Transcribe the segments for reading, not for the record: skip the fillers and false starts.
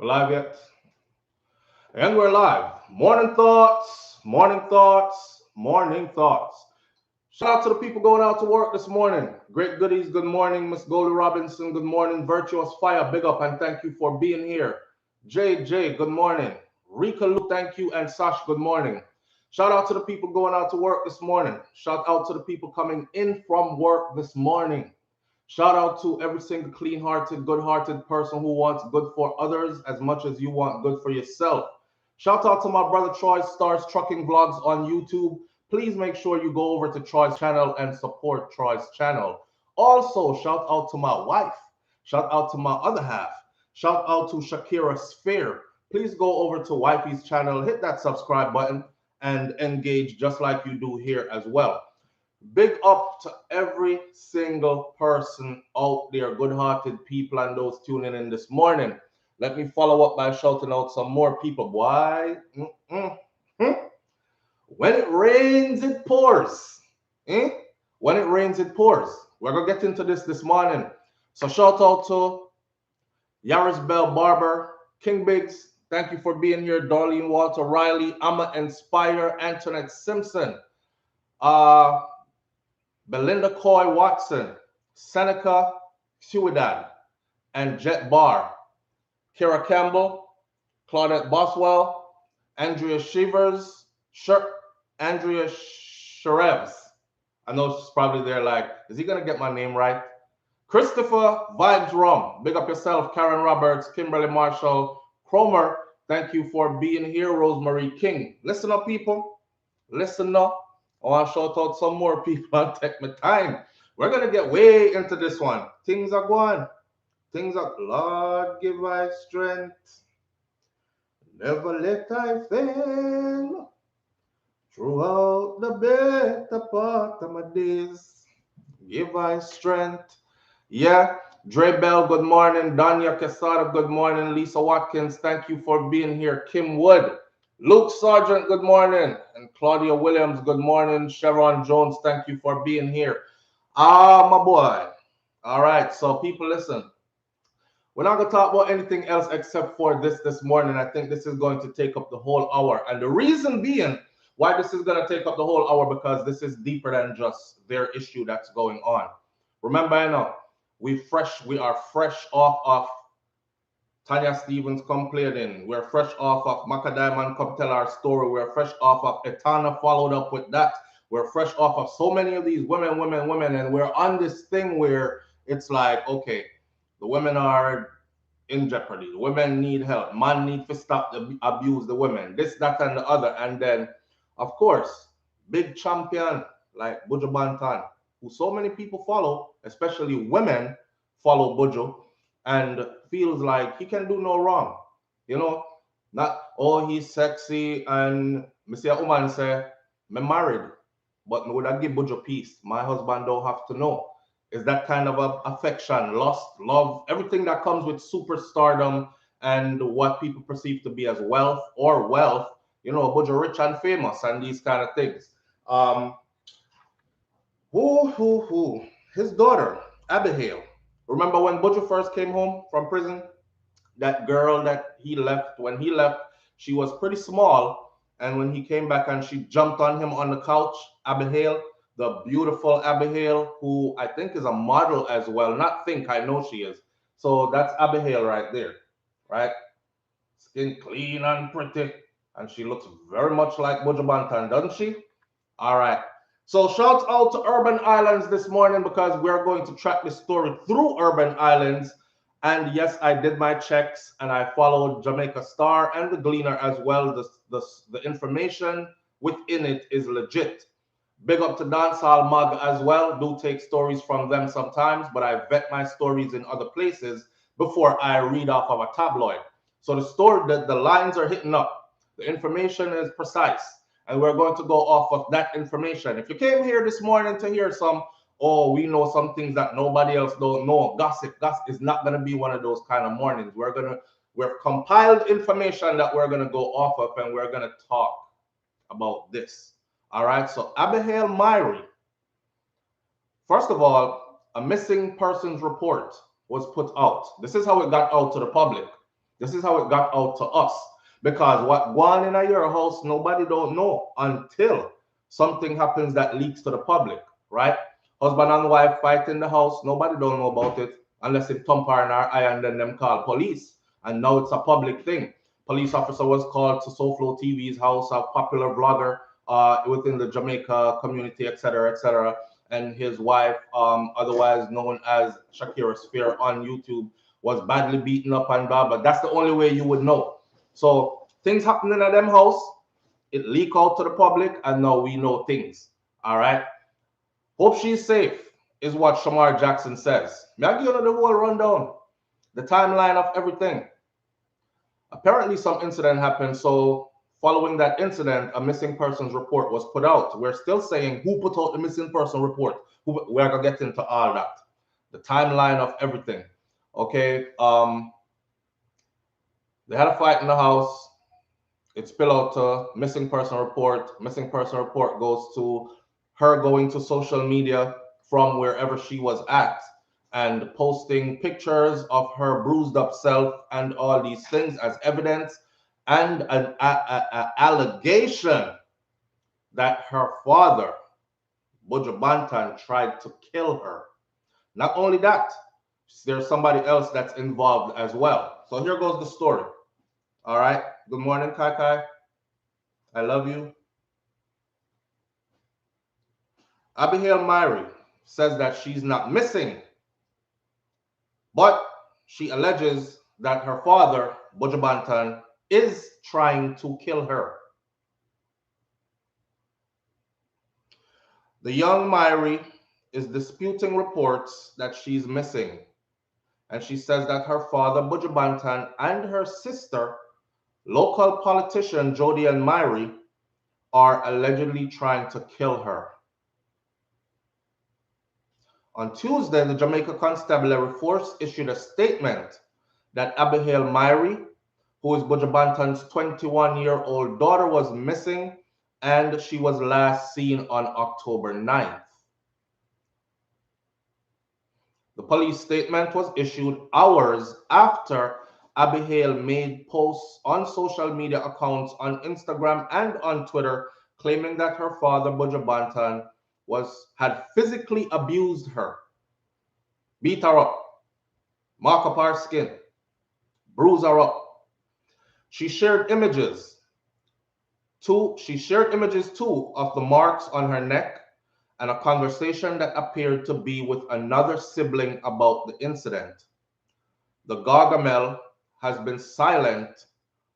Live yet? And we're live. Morning thoughts, morning thoughts, morning thoughts. Shout out to the people going out to work this morning. Great goodies, good morning. Miss Goldie Robinson, good morning. Virtuous Fire, big up and thank you for being here. JJ, good morning. Rika Lou, thank you. And Sash, good morning. Shout out to the people going out to work this morning. Shout out to the people coming in from work this morning. Shout out to every single clean-hearted, good-hearted person who wants good for others as much as you want good for yourself. Shout out to my brother Troy Stars Trucking Vlogs on YouTube. Please make sure you go over to Troy's channel and support Troy's channel. Also, shout out to my wife. Shout out to my other half. Shout out to Shakira Sphere. Please go over to Wifey's channel, hit that subscribe button, and engage just like you do here as well. Big up to every single person out there, good-hearted people and those tuning in this morning. Let me follow up by shouting out some more people. Why? When it rains, it pours. When it rains, it pours. We're going to get into this morning. So shout out to Yaris Bell Barber, King Biggs. Thank you for being here. Darlene Walter Riley, Amma Inspire, Antoinette Simpson. Belinda Coy Watson, Seneca Ciudad, and Jet Barr, Kira Campbell, Claudette Boswell, Andrea Shivers, Andrea Sherevs. I know she's probably there like, is he going to get my name right? Christopher Vibes Rum, big up yourself. Karen Roberts, Kimberly Marshall, Cromer, thank you for being here. Rosemary King. Listen up, people. Listen up. I want to shout out some more people and take my time. We're going to get way into this one. Things are going. Things are, Lord, give I strength. Never let I fail. Throughout the better part of my days. Give I strength. Yeah. Dre Bell, good morning. Danya Quesada, good morning. Lisa Watkins, thank you for being here. Kim Wood. Luke Sargent, good morning. And Claudia Williams, good morning. Sharon Jones, thank you for being here. My boy. All right, so people, listen. We're not going to talk about anything else except for this morning. I think this is going to take up the whole hour. And the reason being why this is going to take up the whole hour, because this is deeper than just their issue that's going on. Remember, I know, we are fresh off of Tanya Stevens complaining. We're fresh off of Maka Diamond come tell our story. We're fresh off of Etana followed up with that. We're fresh off of so many of these women. And we're on this thing where it's like, okay, the women are in jeopardy. The women need help. Man need to stop the abuse the women. This, that, and the other. And then, of course, big champion like Buju Banton, who so many people follow, especially women follow Buju, and feels like he can do no wrong. You know, not, oh, he's sexy, and me see a woman say, me married, but me would I give Buju peace. My husband don't have to know. Is that kind of a affection, lust, love, everything that comes with superstardom and what people perceive to be as wealth, you know, Buju rich and famous and these kind of things. His daughter, Abihail. Remember when Buju first came home from prison? That girl that he left, when he left, she was pretty small. And when he came back and she jumped on him on the couch, Abihail, the beautiful Abihail, who I think is a model as well. Not think, I know she is. So that's Abihail right there, right? Skin clean and pretty. And she looks very much like Buju Banton, doesn't she? All right. So shout out to Urban Islands this morning, because we're going to track this story through Urban Islands. And yes, I did my checks and I followed Jamaica Star and the Gleaner as well. The information within it is legit. Big up to Dancehall Mag as well. Do take stories from them sometimes, but I vet my stories in other places before I read off of a tabloid. So the lines are hitting up. The information is precise. And we're going to go off of that information. If you came here this morning to hear some, oh, we know some things that nobody else don't know, gossip is not going to be one of those kind of mornings. We're compiled information that we're going to go off of, and we're going to talk about this. All right, so Abihail Myrie. First of all, a missing persons report was put out. This is how it got out to the public. This is how it got out to us. Because what going in your house, nobody don't know until something happens that leaks to the public, right? Husband and wife fight in the house, nobody don't know about it unless it thump her in her eye and then them call police. And now it's a public thing. Police officer was called to SouFLoTV's house, a popular vlogger within the Jamaica community, etc., etc. And his wife, otherwise known as Shakira Spear on YouTube, was badly beaten up and blah, but that's the only way you would know. So things happening at them house, it leak out to the public, and now we know things. All right. Hope she's safe, is what Shamar Jackson says. May I give you the whole rundown, the timeline of everything. Apparently, some incident happened. So, following that incident, a missing persons report was put out. We're still saying who put out the missing person report. We're gonna get into all that, the timeline of everything. Okay. They had a fight in the house. It spilled out to missing person report. Missing person report goes to her going to social media from wherever she was at and posting pictures of her bruised up self and all these things as evidence, and an allegation that her father, Buju Banton, tried to kill her. Not only that, there's somebody else that's involved as well. So here goes the story. All right. Good morning, Kai Kai. I love you. Abihail Myrie says that she's not missing, but she alleges that her father, Buju Banton, is trying to kill her. The young Myrie is disputing reports that she's missing, and she says that her father, Buju Banton, and her sister, local politician Jodian Myrie, are allegedly trying to kill her. On Tuesday, the Jamaica Constabulary Force issued a statement that Abihail Myrie, who is Buju Banton's 21-year-old daughter, was missing, and she was last seen on October 9th. The police statement was issued hours after Abihail made posts on social media accounts on Instagram and on Twitter claiming that her father, Buju Banton, had physically abused her, beat her up, mark up her skin, bruise her up. She shared images too of the marks on her neck and a conversation that appeared to be with another sibling about the incident. The Gargamel has been silent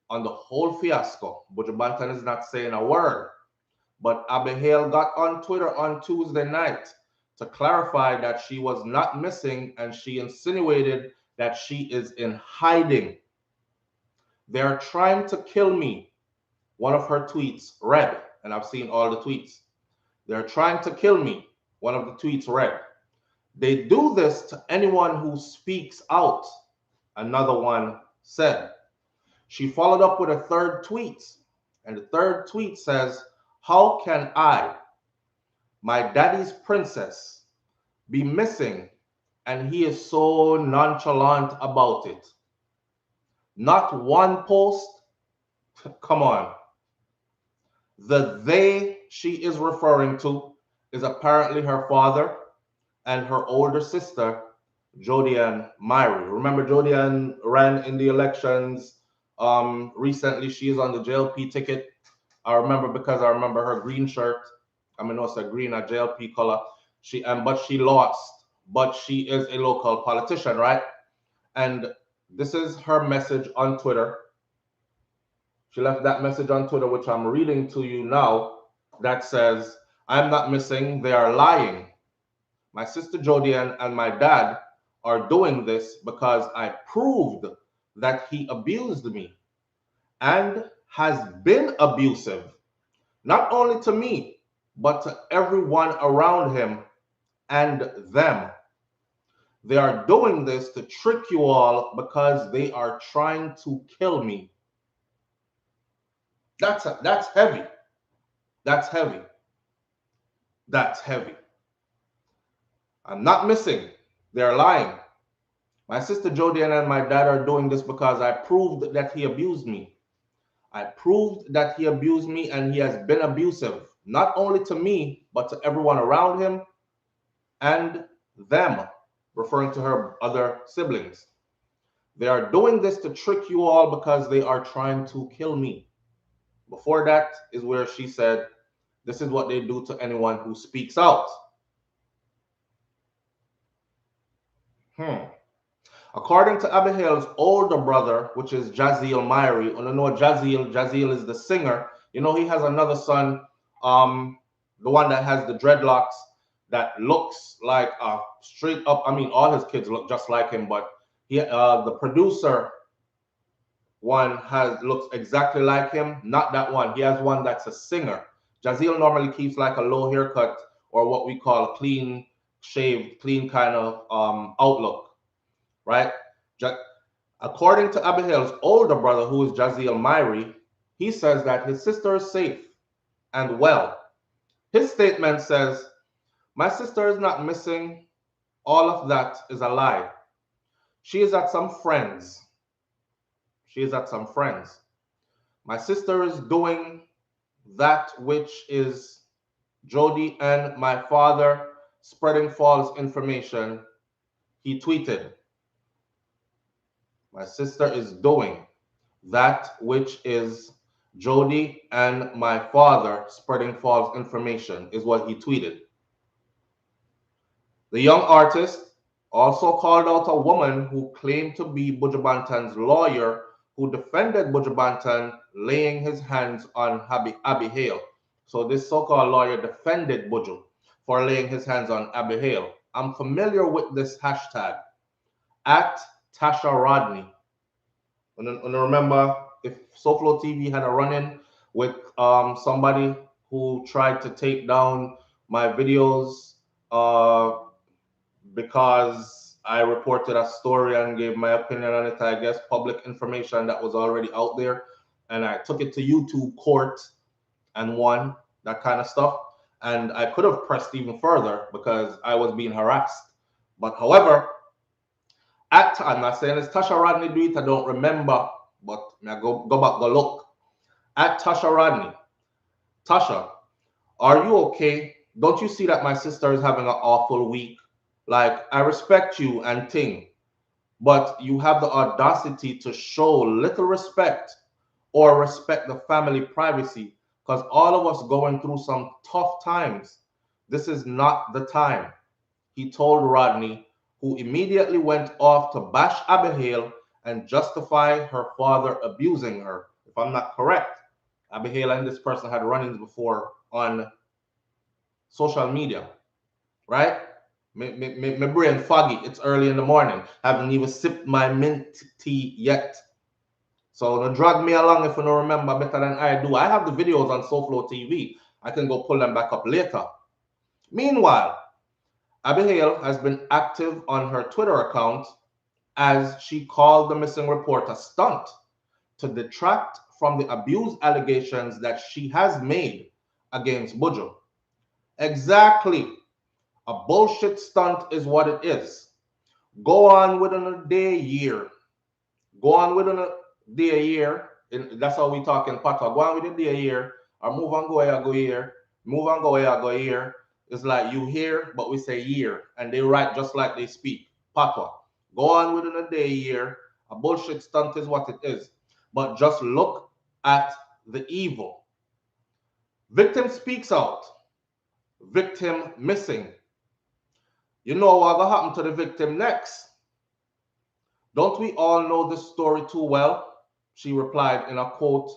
on the whole fiasco. Buju Banton is not saying a word. But Abihail got on Twitter on Tuesday night to clarify that she was not missing, and she insinuated that she is in hiding. They're trying to kill me, one of her tweets read, and I've seen all the tweets. They're trying to kill me, one of the tweets read. They do this to anyone who speaks out, another one said. She followed up with a third tweet, and the third tweet says, "How can I, my daddy's princess, be missing and he is so nonchalant about it? Not one post? Come on." The they she is referring to is apparently her father and her older sister, Jodian Myrie. Remember, Jodian ran in the elections recently. She is on the JLP ticket. I remember because I remember her green shirt. I mean, it's a green, a JLP color. But she lost. But she is a local politician, right? And this is her message on Twitter. She left that message on Twitter, which I'm reading to you now, that says, "I'm not missing. They are lying. My sister Jodian and my dad are doing this because I proved that he abused me and has been abusive, not only to me, but to everyone around him and them. They are doing this to trick you all because they are trying to kill me." That's heavy. That's heavy. That's heavy. I'm not missing. They're lying. My sister Jodian and my dad are doing this because I proved that he abused me. I proved that he abused me, and he has been abusive, not only to me, but to everyone around him and them, referring to her other siblings. They are doing this to trick you all because they are trying to kill me. Before that is where she said, this is what they do to anyone who speaks out. According to Abihail's older brother, which is Jaziel Myrie, I don't know Jaziel. Jaziel is the singer. You know, he has another son, the one that has the dreadlocks that looks like straight up. I mean, all his kids look just like him, but the producer one looks exactly like him. Not that one. He has one that's a singer. Jaziel normally keeps like a low haircut or what we call a clean shaved, clean kind of outlook, right? According to Abihail's older brother, who is Jaziel Myrie, he says that his sister is safe and well. His statement says, my sister is not missing. All of that is a lie. She is at some friends. She is at some friends. My sister is doing that which is Jody and my father spreading false information. He tweeted, my sister is doing that which is Jody and my father spreading false information, is what he tweeted. The young artist also called out a woman who claimed to be Buju Banton's lawyer, who defended Buju Banton laying his hands on Abihail. So this so-called lawyer defended Buju for laying his hands on Abihail. I'm familiar with this hashtag, at Tasha Rodney. And remember, if SouFLoTV had a run-in with somebody who tried to take down my videos because I reported a story and gave my opinion on it, I guess, public information that was already out there, and I took it to YouTube court and won, that kind of stuff. And I could have pressed even further because I was being harassed. But however, I'm not saying it's Tasha Rodney do it, I don't remember, but I go back, go look. At Tasha Rodney. Tasha, are you okay? Don't you see that my sister is having an awful week? Like, I respect you and ting, but you have the audacity to show little respect or respect the family privacy, because all of us going through some tough times. This is not the time, he told Rodney, who immediately went off to bash Abihail and justify her father abusing her. If I'm not correct, Abihail and this person had run-ins before on social media, right? My brain foggy. It's early in the morning. Haven't even sipped my mint tea yet. So don't drag me along if you don't remember better than I do. I have the videos on SouFLoTV. I can go pull them back up later. Meanwhile, Abihail has been active on her Twitter account as she called the missing report a stunt to detract from the abuse allegations that she has made against Buju. Exactly. A bullshit stunt is what it is. Go on within a day, year. Go on within a day, year. That's how we talk in Patois. Go on within a day, year. Or move on, go here, go here. Move on, go here, go here. It's like you hear, but we say year. And they write just like they speak. Patois. Go on within a day, year. A bullshit stunt is what it is. But just look at the evil. Victim speaks out. Victim missing. You know what will happen to the victim next? Don't we all know this story too well? She replied in a quote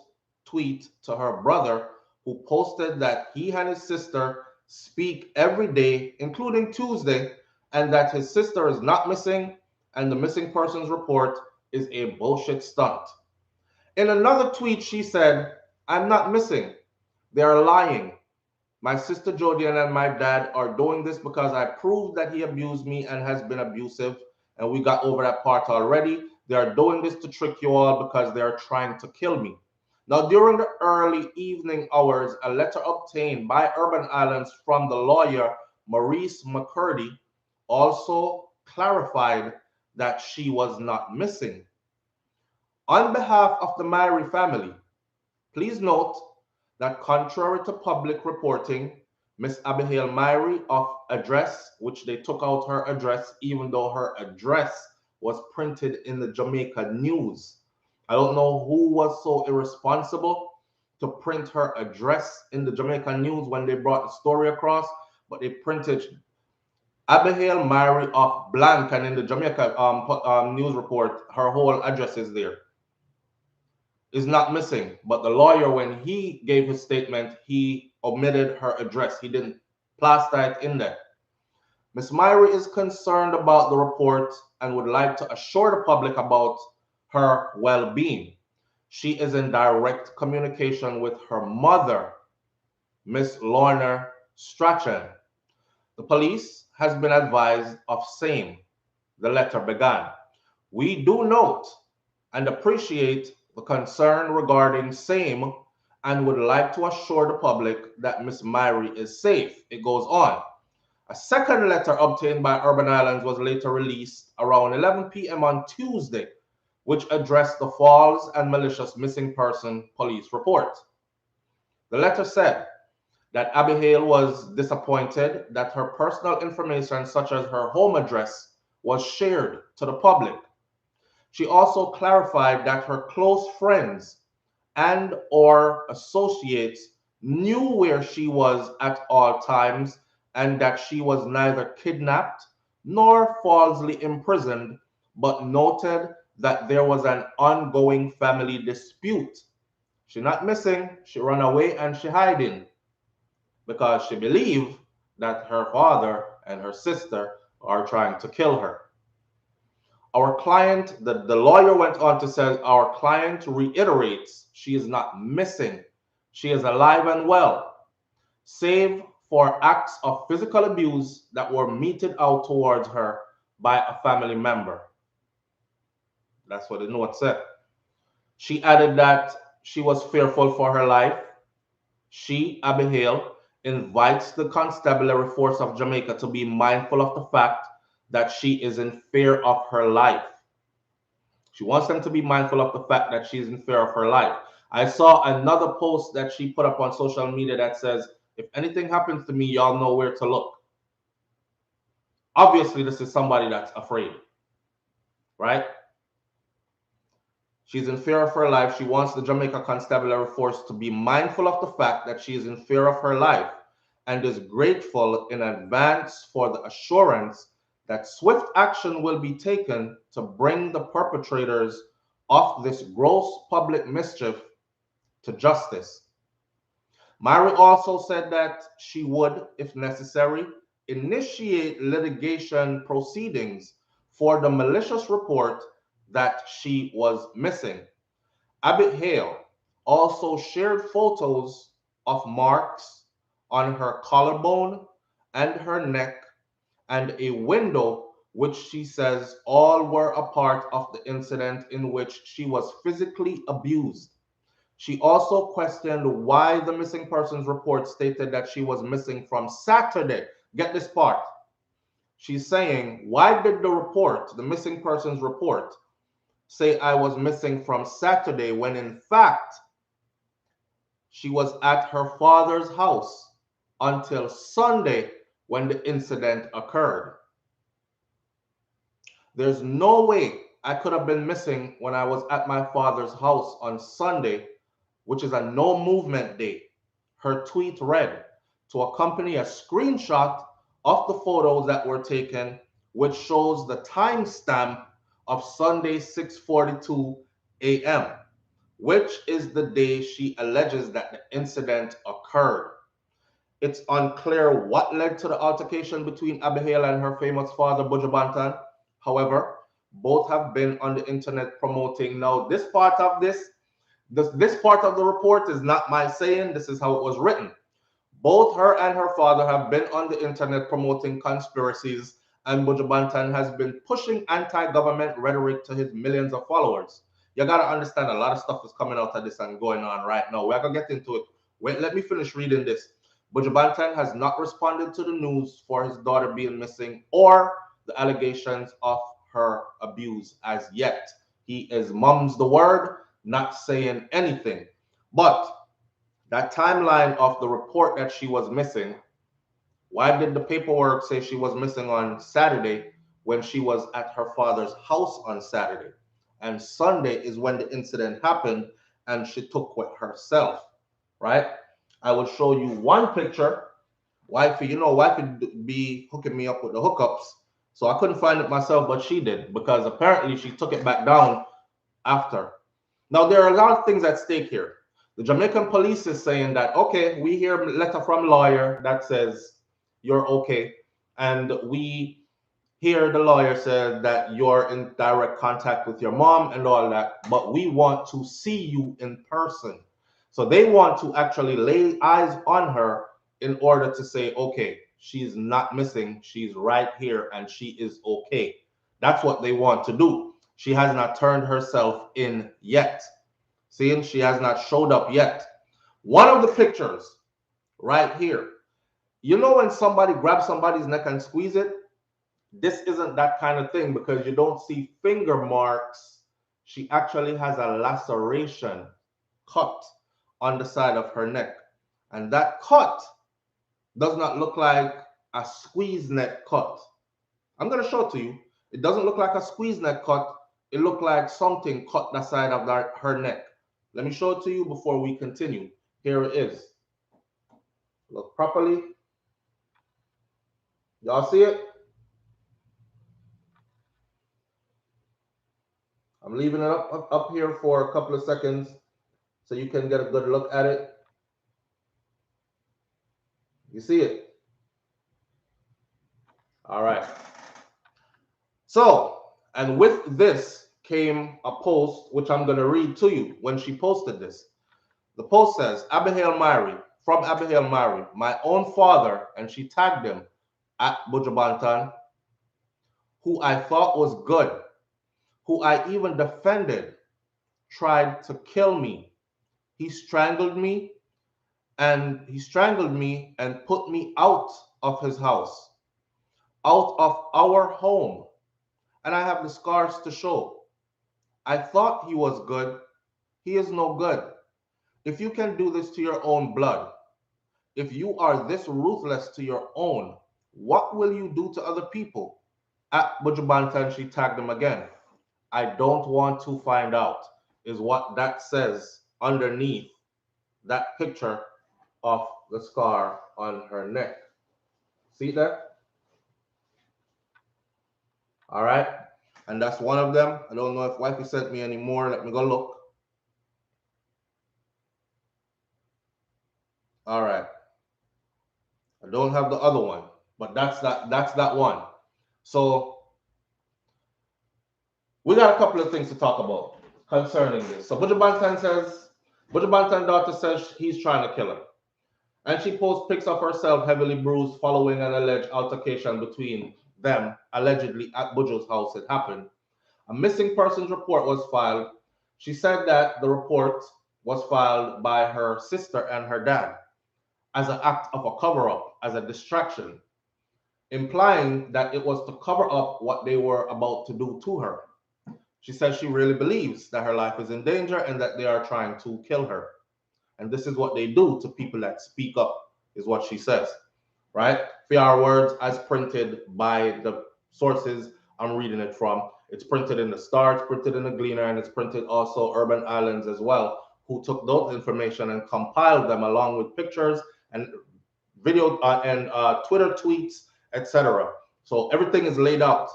tweet to her brother, who posted that he and his sister speak every day, including Tuesday, and that his sister is not missing and the missing persons report is a bullshit stunt. In another tweet, she said, I'm not missing. They are lying. My sister Jodian and my dad are doing this because I proved that he abused me and has been abusive, and we got over that part already. They are doing this to trick you all because they are trying to kill me. Now, during the early evening hours, a letter obtained by Urban Islands from the lawyer Maurice McCurdy also clarified that she was not missing. On behalf of the Myrie family, please note that contrary to public reporting, Miss Abihail Myrie of address, which they took out her address, even though her address was printed in the Jamaica News. I don't know who was so irresponsible to print her address in the Jamaica News when they brought the story across, but they printed Abihail Myrie of blank, and in the Jamaica news report, her whole address is there. Is not missing, but the lawyer, when he gave his statement, he omitted her address. He didn't plaster it in there. Ms. Myrie is concerned about the report and would like to assure the public about her well-being. She is in direct communication with her mother, Miss Lorna Strachan. The police has been advised of same, the letter began. We do note and appreciate the concern regarding same and would like to assure the public that Miss Myrie is safe. It goes on. A second letter obtained by Urban Islands was later released around 11 p.m. on Tuesday, which addressed the false and malicious missing person police report. The letter said that Abihail was disappointed that her personal information, such as her home address, was shared to the public. She also clarified that her close friends and or associates knew where she was at all times and that she was neither kidnapped nor falsely imprisoned, but noted that there was an ongoing family dispute. She not missing, she run away and she hiding because she believed that her father and her sister are trying to kill her. Our client, the lawyer went on to say, our client reiterates she is not missing. She is alive and well, save for acts of physical abuse that were meted out towards her by a family member. That's what the note said. She added that she was fearful for her life. She, Abihail, invites the constabulary force of Jamaica to be mindful of the fact that she is in fear of her life. She wants them to be mindful of the fact that she's in fear of her life. I saw another post that she put up on social media that says, if anything happens to me, y'all know where to look. Obviously, this is somebody that's afraid, right? She's in fear of her life. She wants the Jamaica Constabulary Force to be mindful of the fact that she is in fear of her life and is grateful in advance for the assurance that swift action will be taken to bring the perpetrators of this gross public mischief to justice. Myrie also said that she would, if necessary, initiate litigation proceedings for the malicious report that she was missing. Abihail also shared photos of marks on her collarbone and her neck and a window, which she says all were a part of the incident in which she was physically abused. She also questioned why the missing persons report stated that she was missing from Saturday. Get this part. She's saying, why did the report, the missing persons report, say I was missing from Saturday when in fact she was at her father's house until Sunday when the incident occurred? There's no way I could have been missing when I was at my father's house on Sunday, which is a no movement day. Her tweet read, to accompany a screenshot of the photos that were taken, which shows the timestamp of Sunday 6:42 a.m., which is the day she alleges that the incident occurred. It's unclear what led to the altercation between Abihail and her famous father, Buju Banton. However, both have been on the internet promoting. Now, this part of this part of the report is not my saying. This is how it was written. Both her and her father have been on the internet promoting conspiracies, and Buju Banton has been pushing anti-government rhetoric to his millions of followers. You gotta understand, a lot of stuff is coming out of this and going on right now. We're gonna get into it. Wait, let me finish reading this. Buju Banton has not responded to the news for his daughter being missing or the allegations of her abuse as yet. He is mum's the word, not saying anything. But that timeline of the report that she was missing, why did the paperwork say she was missing on Saturday when she was at her father's house on Saturday? And Sunday is when the incident happened and she took with herself, right? I will show you one picture. Wifey, you know, wifey be hooking me up with the hookups. So I couldn't find it myself, but she did, because apparently she took it back down after. Now, there are a lot of things at stake here. The Jamaican police is saying that, okay, we hear a letter from lawyer that says you're okay. And we hear the lawyer said that you're in direct contact with your mom and all that, but we want to see you in person. So they want to actually lay eyes on her in order to say, okay, she's not missing, she's right here and she is okay. That's what they want to do. She has not turned herself in yet. Seeing she has not showed up yet. One of the pictures right here, you know when somebody grabs somebody's neck and squeeze it? This isn't that kind of thing because you don't see finger marks. She actually has a laceration cut on the side of her neck. And that cut does not look like a squeeze neck cut. I'm going to show it to you. It doesn't look like a squeeze neck cut. It looked like something cut the side of her neck. Let me show it to you before we continue. Here it is. Look properly. Y'all see it? I'm leaving it up here for a couple of seconds so you can get a good look at it. You see it? All right. So, and with this came a post, which I'm going to read to you when she posted this. The post says, Abihail Myrie, from Abihail Myrie, my own father, and she tagged him at Buju Banton, who I thought was good, who I even defended, tried to kill me. He strangled me and put me out of his house, out of our home. And I have the scars to show. I thought he was good. He is no good. If you can do this to your own blood, if you are this ruthless to your own, what will you do to other people? At Buju Banton, she tagged him again. I don't want to find out, is what that says underneath that picture of the scar on her neck. See that? All right. And that's one of them. I don't know if wifey sent me any more. Let me go look. All right. I don't have the other one, but that's that one. So we got a couple of things to talk about concerning this. So Buju Banton daughter says he's trying to kill her. And she posts pics of herself heavily bruised following an alleged altercation between them, allegedly at Buju's house. It happened. A missing persons report was filed. She said that the report was filed by her sister and her dad as an act of a cover-up, as a distraction, implying that it was to cover up what they were about to do to her. She says she really believes that her life is in danger and that they are trying to kill her. And this is what they do to people that speak up, is what she says, right? For our words as printed by the sources I'm reading it from. It's printed in the Star, it's printed in the Gleaner, and it's printed also Urban Islands as well, who took those information and compiled them along with pictures and video and Twitter tweets, etc. So everything is laid out.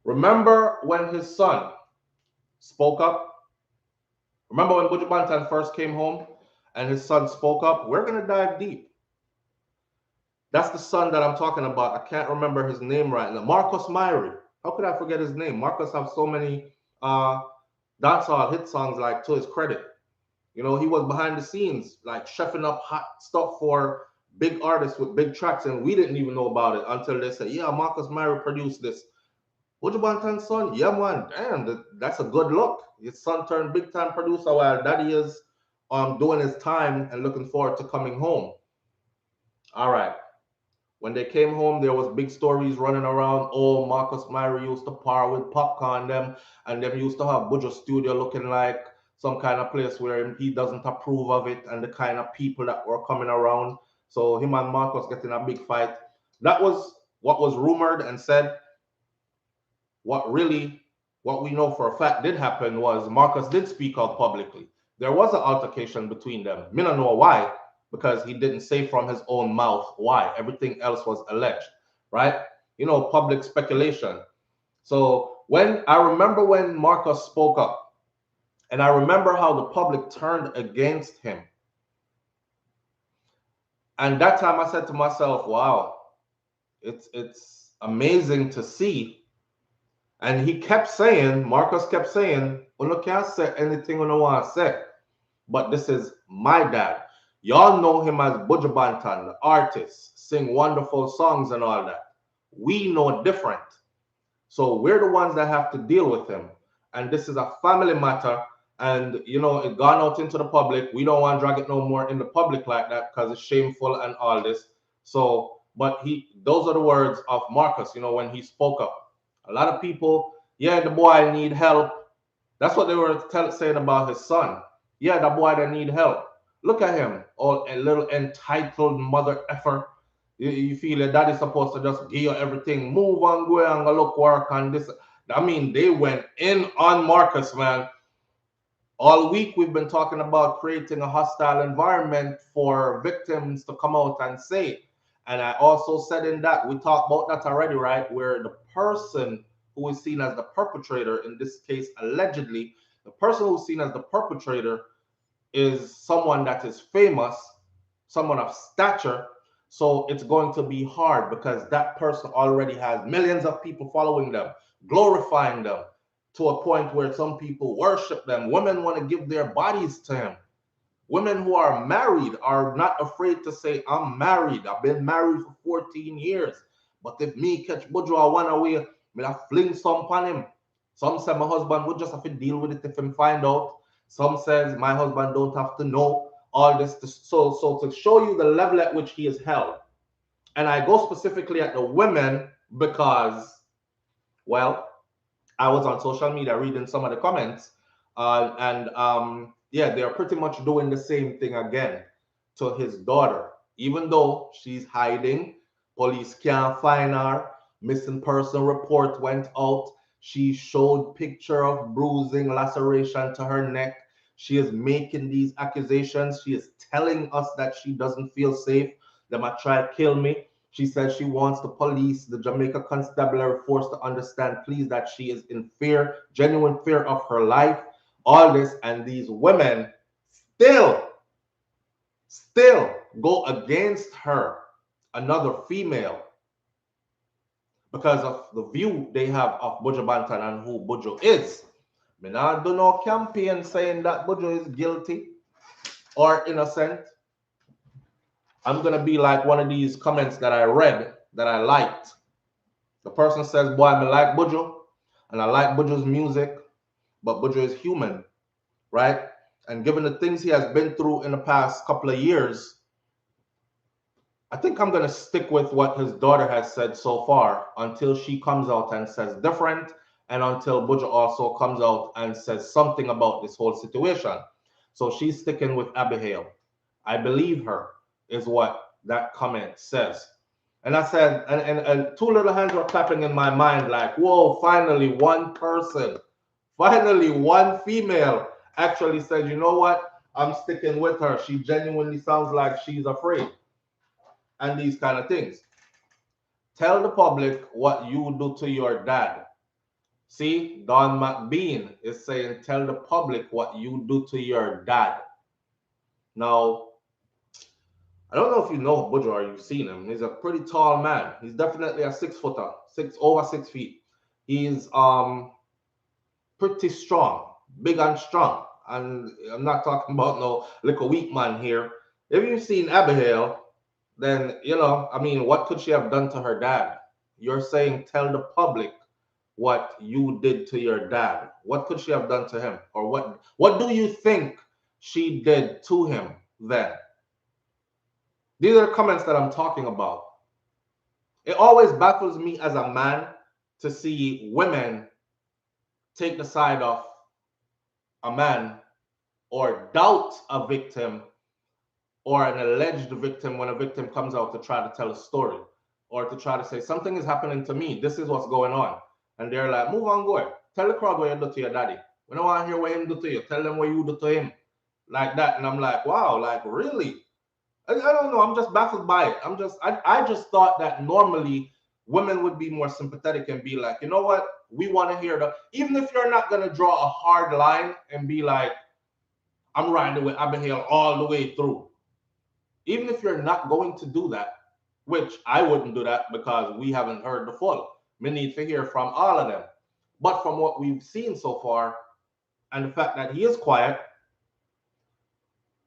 Remember when his son spoke up? Remember when Buju Banton first came home and his son spoke up? We're going to dive deep. That's the son that I'm talking about. I can't remember his name right now. Marcus Myrie. How could I forget his name? Marcus has so many dancehall hit songs, like, to his credit. You know, he was behind the scenes, like chefing up hot stuff for big artists with big tracks, and we didn't even know about it until they said, yeah, Marcus Myrie produced this. Buju Banton's son? Yeah, man. Damn, that's a good look. His son turned big time producer while daddy is doing his time and looking forward to coming home. All right. When they came home, there was big stories running around. Oh, Marcus Myrie used to par with popcorn them, and them used to have Buju Studio looking like some kind of place where he doesn't approve of it, and the kind of people that were coming around. So him and Marcus getting a big fight. That was what was rumored and said. What we know for a fact did happen was Marcus did speak out publicly. There was an altercation between them. Me don't know why, because he didn't say from his own mouth why. Everything else was alleged, right? Public speculation. So when I remember when Marcus spoke up, and I remember how the public turned against him. And that time I said to myself, wow, it's amazing to see. And he kept saying, Marcus kept saying, "Uno can't say anything uno want to say, but this is my dad." Y'all know him as Buju Banton, the artist, sing wonderful songs and all that. We know different. So we're the ones that have to deal with him. And this is a family matter. And, it gone out into the public. We don't want to drag it no more in the public like that because it's shameful and all this. So, but those are the words of Marcus, when he spoke up. A lot of people, yeah, the boy need help. That's what they were saying about his son. Yeah, the boy that need help. Look at him, all a little entitled mother effer. You feel that daddy's supposed to just give you everything. Move on, go and go look work on this. I mean, they went in on Marcus, man. All week we've been talking about creating a hostile environment for victims to come out and say. And I also said in that, we talked about that already, right? Where the person who is seen as the perpetrator, in this case, allegedly, the person who's seen as the perpetrator is someone that is famous, someone of stature. So it's going to be hard because that person already has millions of people following them, glorifying them, to a point where some people worship them. Women want to give their bodies to him. Women who are married are not afraid to say, "I'm married. I've been married for 14 years. But if me catch Buju one away, I fling some on him." Some say my husband would just have to deal with it if him find out. Some says my husband don't have to know all this. So to show you the level at which he is held. And I go specifically at the women because, well, I was on social media reading some of the comments, yeah, they are pretty much doing the same thing again to his daughter. Even though she's hiding, police can't find her. Missing person report went out. She showed picture of bruising, laceration to her neck. She is making these accusations. She is telling us that she doesn't feel safe. They might try to kill me. She says she wants the police, the Jamaica Constabulary Force to understand, please, that she is in fear, genuine fear of her life. All this, and these women still go against her, another female, because of the view they have of Buju Banton and who Buju is. Me not do no campaign saying that Buju is guilty or innocent. I'm gonna be like one of these comments that I read that I liked. The person says, "Boy, I like Buju, and I like Buju's music, but Buju is human, right? And given the things he has been through in the past couple of years, I think I'm gonna stick with what his daughter has said so far until she comes out and says different, and until Buju also comes out and says something about this whole situation." So she's sticking with Abihail. I believe her, is what that comment says. And I said, and two little hands were clapping in my mind, like, whoa, finally one person, finally one female actually said, "You know what? I'm sticking with her. She genuinely sounds like she's afraid." And these kind of things. Tell the public what you do to your dad. See, Don McBean is saying, tell the public what you do to your dad. Now, I don't know if you know Buju or you've seen him. He's a pretty tall man. He's definitely a 6-footer, over 6 feet. He's pretty strong, big and strong. And I'm not talking about no little weak man here. If you've seen Abihail, then I mean, what could she have done to her dad? You're saying tell the public what you did to your dad. What could she have done to him? Or what do you think she did to him then? These are the comments that I'm talking about. It always baffles me as a man to see women take the side of a man or doubt a victim or an alleged victim when a victim comes out to try to tell a story or to try to say something is happening to me, this is what's going on. And they're like, move on, go. Tell the crowd what you do to your daddy. We don't want to hear what him do to you. Tell them what you do to him. Like that. And I'm like, wow, like really? I don't know. I'm just baffled by it. I just thought that normally women would be more sympathetic and be like, you know what? We want to hear even if you're not going to draw a hard line and be like, I'm riding with Abihail all the way through. Even if you're not going to do that, which I wouldn't do that because we haven't heard the full. We need to hear from all of them. But from what we've seen so far, and the fact that he is quiet,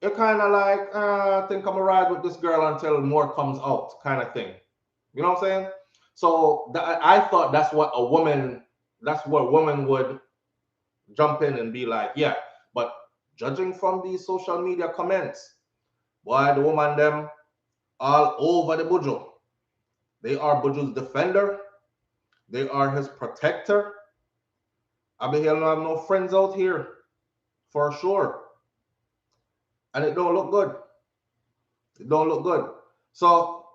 you're kind of like, I think I'm gonna ride with this girl until more comes out, kind of thing. You know what I'm saying? So I thought that's what women would jump in and be like, yeah. But judging from these social media comments, boy, the woman them all over the Buju. They are Buju's defender. They are his protector. Abihail don't have no friends out here, for sure. And it don't look good. It don't look good. So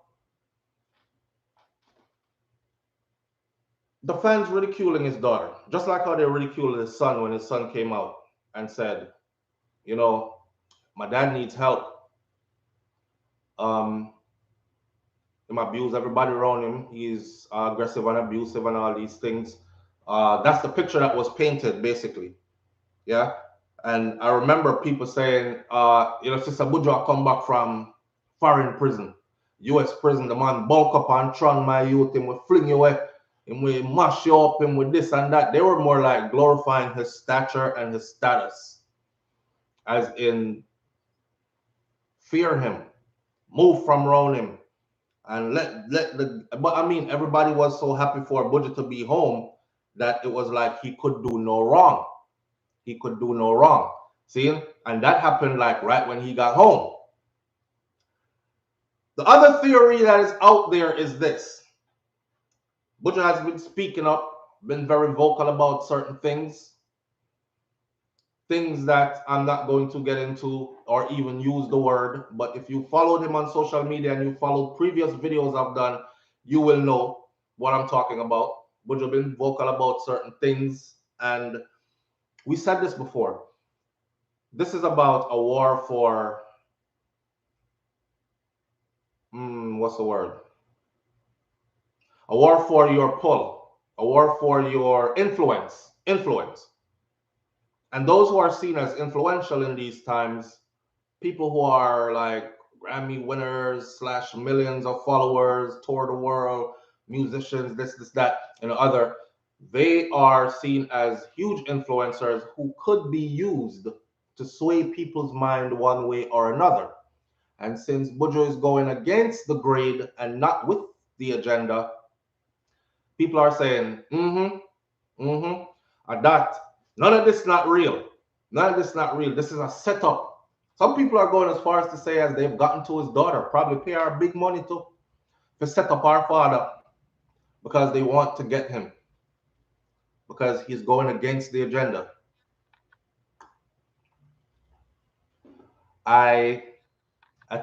the fans ridiculing his daughter, just like how they ridiculed his son when his son came out and said, you know, my dad needs help. Him abuse everybody around him. He's aggressive and abusive and all these things. That's the picture that was painted, basically. Yeah. And I remember people saying, Sister Buju come back from foreign prison, US prison. The man bulk up and trung my youth, him will fling you away, him will mash you up, him with this and that. They were more like glorifying his stature and his status, as in fear him, move from around him, and but I mean, everybody was so happy for Buju to be home that it was like he could do no wrong. He could do no wrong. See? And that happened like right when he got home. The other theory that is out there is this. Buju has been speaking up, been very vocal about certain things that I'm not going to get into or even use the word. But if you followed him on social media and you followed previous videos I've done, you will know what I'm talking about. Buju been vocal about certain things. And we said this before. This is about a war for, what's the word? A war for your pull, a war for your influence. And those who are seen as influential in these times, people who are like Grammy winners / millions of followers, tour the world, musicians, this, that, and other, they are seen as huge influencers who could be used to sway people's mind one way or another. And since Buju is going against the grade and not with the agenda, people are saying, that none of this not real. None of this not real. This is a setup. Some people are going as far as to say as they've gotten to his daughter, probably pay her big money to set up our father because they want to get him, because he's going against the agenda. I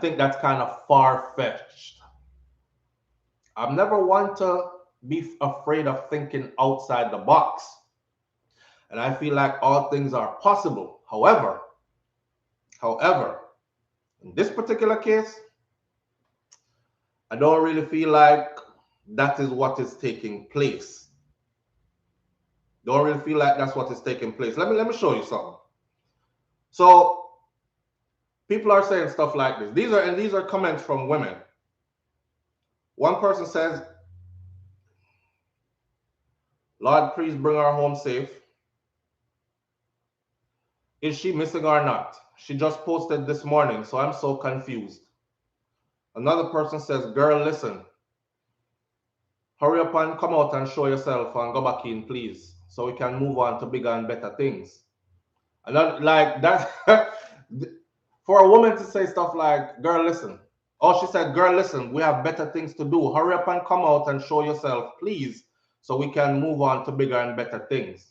think that's kind of far-fetched. I'm never one to be afraid of thinking outside the box. And I feel like all things are possible. However, in this particular case, I don't really feel like that is what is taking place. Don't really feel like that's what is taking place. Let me show you something. So people are saying stuff like this. These are comments from women. One person says, Lord, please bring her home safe. Is she missing or not? She just posted this morning, so I'm so confused. Another person says, girl, listen. Hurry up and come out and show yourself and go back in, please, so we can move on to bigger and better things. And not like that. For a woman to say stuff like, girl, listen. Oh, she said, girl, listen, we have better things to do. Hurry up and come out and show yourself, please, so we can move on to bigger and better things.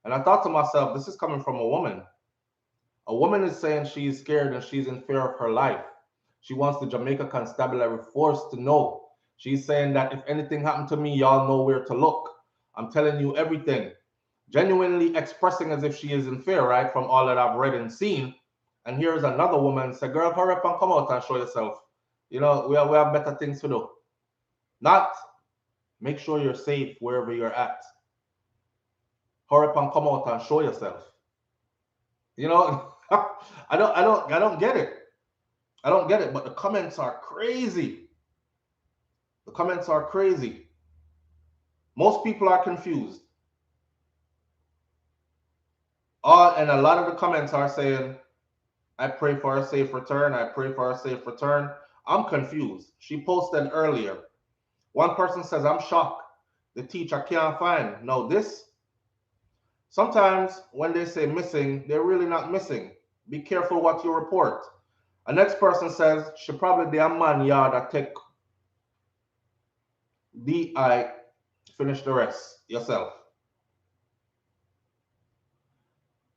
And I thought to myself, this is coming from a woman. A woman is saying she's scared and she's in fear of her life. She wants the Jamaica Constabulary Force to know. She's saying that if anything happened to me, y'all know where to look. I'm telling you everything. Genuinely expressing as if she is in fear, right, from all that I've read and seen. And here's another woman say, girl, hurry up and come out and show yourself. You know, we have better things to do. Not make sure you're safe wherever you're at. Hurry up and come out and show yourself. You know, I don't get it. I don't get it, but the comments are crazy. The comments are crazy. Most people are confused. And a lot of the comments are saying, I pray for a safe return. I pray for a safe return. I'm confused. She posted earlier. One person says, I'm shocked. The teacher can't find. No, this, sometimes when they say missing, they're really not missing. Be careful what you report. A next person says, she probably the man yard that take DI, finish the rest yourself.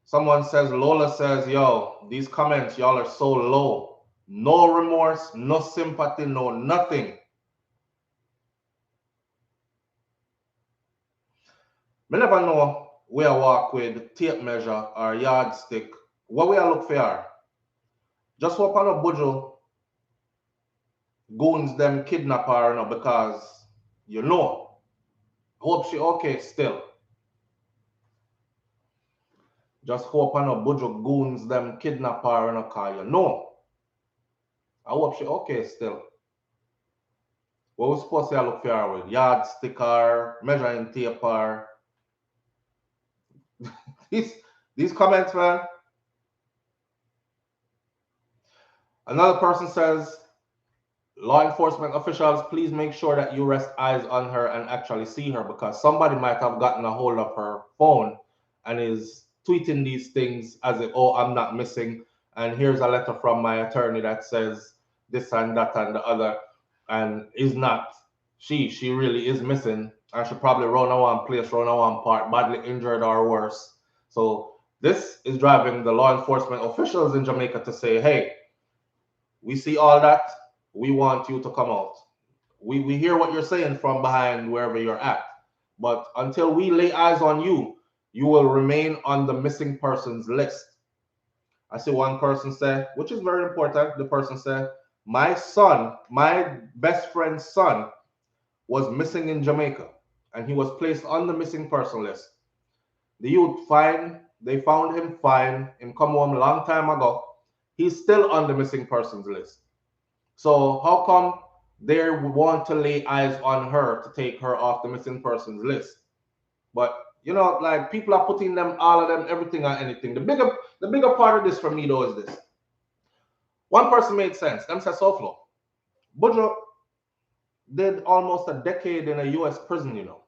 Someone says, Lola says, yo, these comments, y'all are so low. No remorse, no sympathy, no nothing. I never know where I walk with tape measure or yardstick. What we I look for? Just hope on a Buju goons them kidnap her, you know, because you know. Hope she okay still. Just hope on a Buju goons them kidnap her, you know, because you know. I hope she okay still. What we supposed to look for her with? Yardstick her, measuring tape her. These comments, man. Another person says, law enforcement officials, please make sure that you rest eyes on her and actually see her, because somebody might have gotten a hold of her phone and is tweeting these things as if, oh, I'm not missing. And here's a letter from my attorney that says this and that and the other, and is not. She really is missing, and she probably run a one place, run a one part, badly injured or worse. So this is driving the law enforcement officials in Jamaica to say, hey, we see all that. We want you to come out. We hear what you're saying from behind wherever you're at. But until we lay eyes on you, you will remain on the missing persons list. I see one person say, which is very important. The person said, my son, my best friend's son was missing in Jamaica, and he was placed on the missing person list. The youth fine, they found him fine, him come home a long time ago. He's still on the missing persons list. So how come they want to lay eyes on her to take her off the missing persons list? But you know, like people are putting them, all of them, everything on anything. The bigger part of this for me though is this. One person made sense. Them said SouFLo. Buju did almost a decade in a US prison, you know.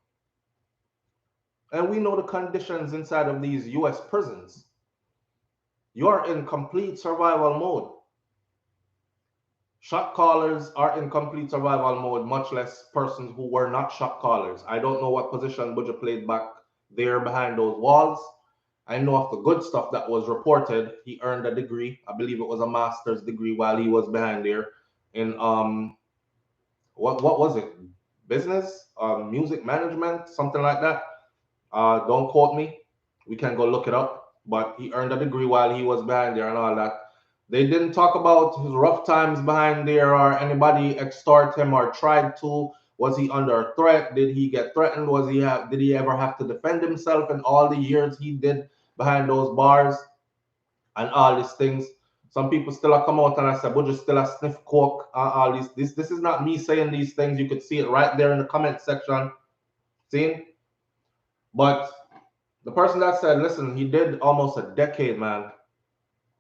And we know the conditions inside of these US prisons. You're in complete survival mode. Shot callers are in complete survival mode, much less persons who were not shot callers. I don't know what position Buju played back there behind those walls. I know of the good stuff that was reported. He earned a degree. I believe it was a master's degree while he was behind there in what was it? Business, music management, something like that. Don't quote me. We can go look it up. But he earned a degree while he was behind there and all that. They didn't talk about his rough times behind there or anybody extort him or tried to. Was he under threat? Did he get threatened? Did he ever have to defend himself in all the years he did behind those bars and all these things? Some people still have come out and I said, Buju still a sniff coke. All these. This is not me saying these things. You could see it right there in the comment section. See? But the person that said, listen, he did almost a decade, man.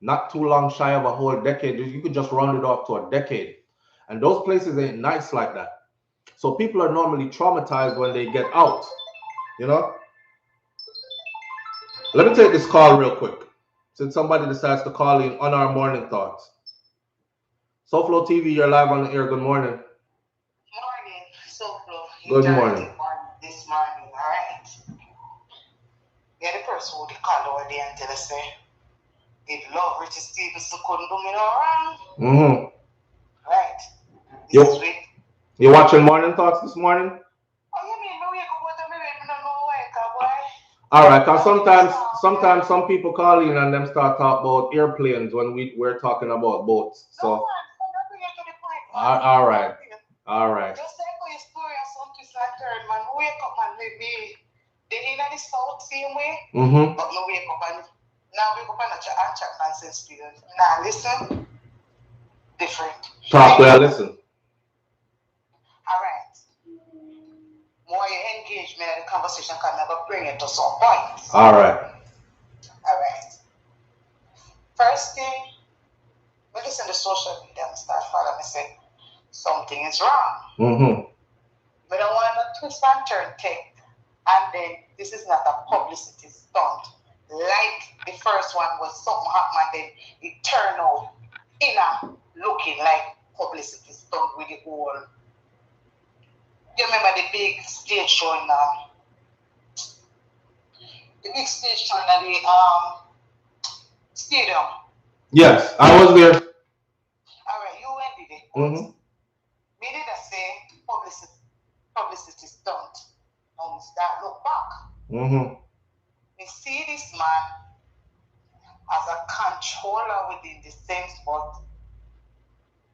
Not too long shy of a whole decade. You could just round it off to a decade. And those places ain't nice like that. So people are normally traumatized when they get out, you know? Let me take this call real quick. Since somebody decides to call in on our morning thoughts. SouFLoTV, you're live on the air. Good morning. Morning, SouFLo. Good morning. This morning, all right. Yeah, the person who they call over there and tell us they love Richard Stevens couldn't do me no wrong. Mm-hmm. Right. This is with. You watching Morning Thoughts this morning? Oh, you mean no wake up with me? I don't know wake up, boy. All right, because sometimes some people call in and them start talk about airplanes when we're talking about boats. So. All right. Just say for your story or something like that, man. Wake up, man. Maybe they in the south same way. Mm-hmm. But no wake up and now wake up and chat nonsense to you. Now listen. Different. Talk well, listen. All right. More engagement in the conversation can never bring it to some point. All right. First thing, we listen to social media and start following me say something is wrong. Mm-hmm. We don't want to twist and turn thing. And then this is not a publicity stunt. Like the first one was something happened and then it turned out inner looking like publicity stunt with the whole. You remember the big stage show in the stadium? Yes, I was there. All right, you went with it. Mm-hmm. We did publicity stunt. Now we start look back. Mm-hmm. We see this man as a controller within the sense, but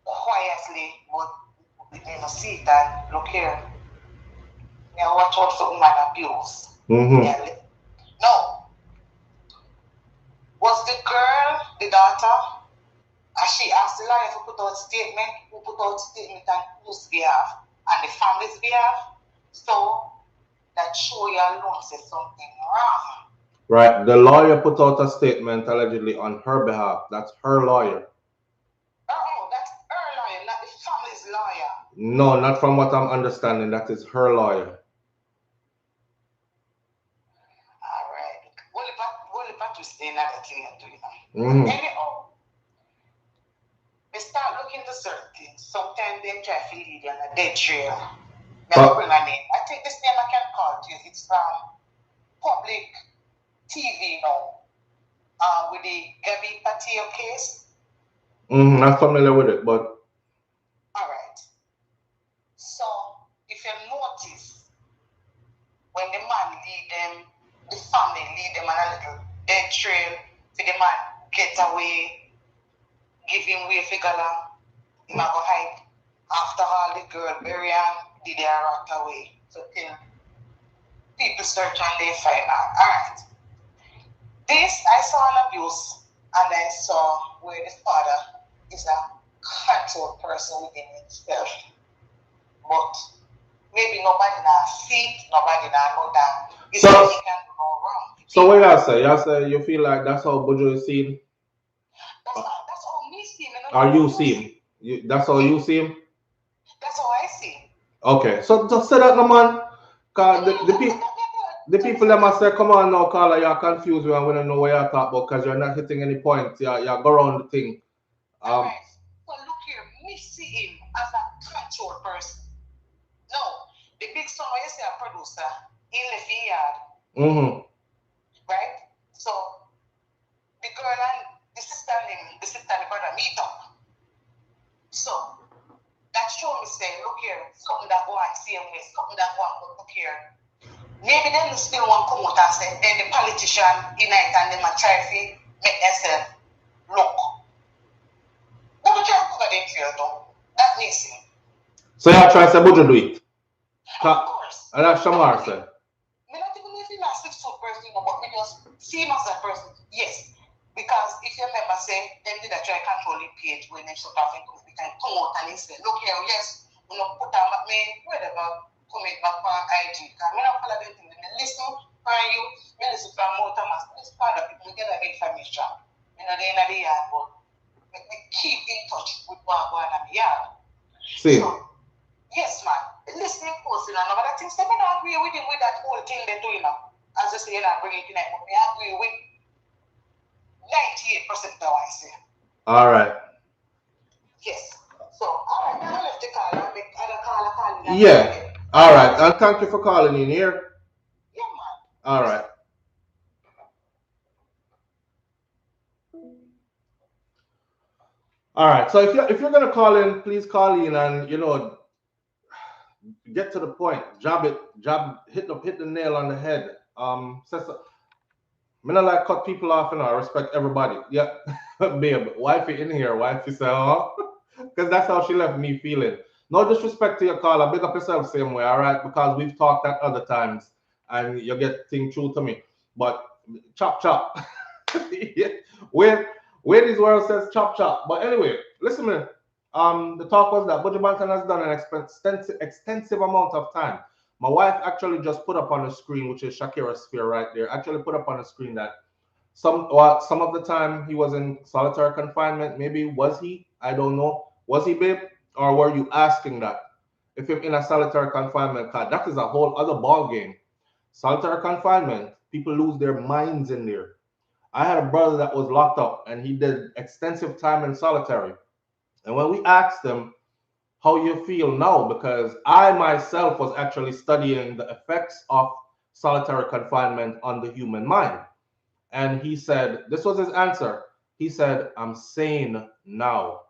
quietly, but we never see that. Look here. Now watch out for human abuse. Mm-hmm. Yeah. No. Was the girl, the daughter, as she asked the lawyer to put out statement, who put out statement on whose behalf and the family's behalf, so that show you alone says something wrong. Right. The lawyer put out a statement allegedly on her behalf. That's her lawyer. Oh, that's her lawyer, not the family's lawyer. No, not from what I'm understanding. That is her lawyer. All right. What about you say another thing and do it? Mm-hmm. Anyhow, they start looking to certain things. Sometimes they try to lead you on a dead trail. Bring a name. I think this name I can call to you. It's from public TV now. With the Gabby Patio case. Mm-hmm. Not familiar with it, but. All right. So, if you notice, when the man lead them, the family lead them on a little dead trail, for the man get away, give him way for galang, he might go hide. After all, the girl bury him, did they rot away. So, till people search and they find out. All right. This, I saw an abuse, and I saw where the father is a controlled person within himself. But maybe nobody now see it, nobody now know that. He can do no wrong. So what y'all say? Y'all say you feel like that's how Buju is seen? That's how me see him. Or you see him? That's how you see him? That's how I see him. Okay, so just say that, no man. Cause the people that must say, come on now, caller, you're confused and we don't know what you're talking about because you're not hitting any points. You go around the thing. Alright. So look here, me see him as a control person. No, the big song where you say a producer, he left in yard. Mm-hmm. Right? So the girl and the sister and the brother meet up. So that show me say, look here, something that go on same way, something that go on, look here. Maybe them still want to come out and say, then the politician unite and them and try to make themselves look. But we can't cover them here though. That makes it. So you're trying to say Buju do it? Of course. And that's Shamar said. Me not even if you're not 6 foot person, but me just see him as a person. Yes. Because if you remember say, them did a try control the page when they shut off and come out and they say, look here, yes, we don't put them back, man, whatever. Come back on IG. Because we don't follow them things. We listen from you, we listen from Motormas. This part of it, we get a information. You know, they're in the yard, but we keep in touch with one in the yard. See. So, yes, man. Listening posting and other things, I don't agree with him with that whole thing they're doing now. As I say, I bring it tonight, but I agree with 98% of what I say. All right. Yes. Yeah. All right. And thank you for calling in here. Yeah, man. All right. All right. So if you're gonna call in, please call in and get to the point. Hit the nail on the head. Me not like cut people off, I respect everybody. Yeah, babe, wifey in here, wifey say, oh, because that's how she left me feeling. No disrespect to your caller, big up yourself same way, all right? Because we've talked at other times, and you get things true to me. But chop chop, yeah. where this world says chop chop. But anyway, listen, man. The talk was that Buju Banton has done an extensive amount of time. My wife actually just put up on the screen, which is Shakira's sphere right there. Actually put up on the screen that some of the time he was in solitary confinement. Maybe was he? I don't know. Was he, babe? Or were you asking that? If you're in a solitary confinement, card, that is a whole other ball game. Solitary confinement, people lose their minds in there. I had a brother that was locked up and he did extensive time in solitary. And when we asked him how you feel now, because I myself was actually studying the effects of solitary confinement on the human mind. And he said, this was his answer. He said, I'm sane now.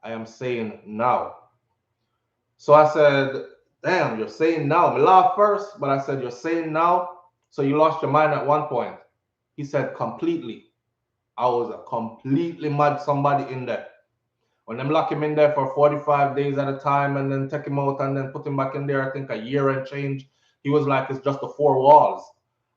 I am sane now. So I said, damn, you're sane now. I laughed first, but I said, you're sane now. So you lost your mind at one point. He said, completely. I was a completely mad somebody in there. When them lock him in there for 45 days at a time and then take him out and then put him back in there, I think a year and change, he was like, it's just the four walls.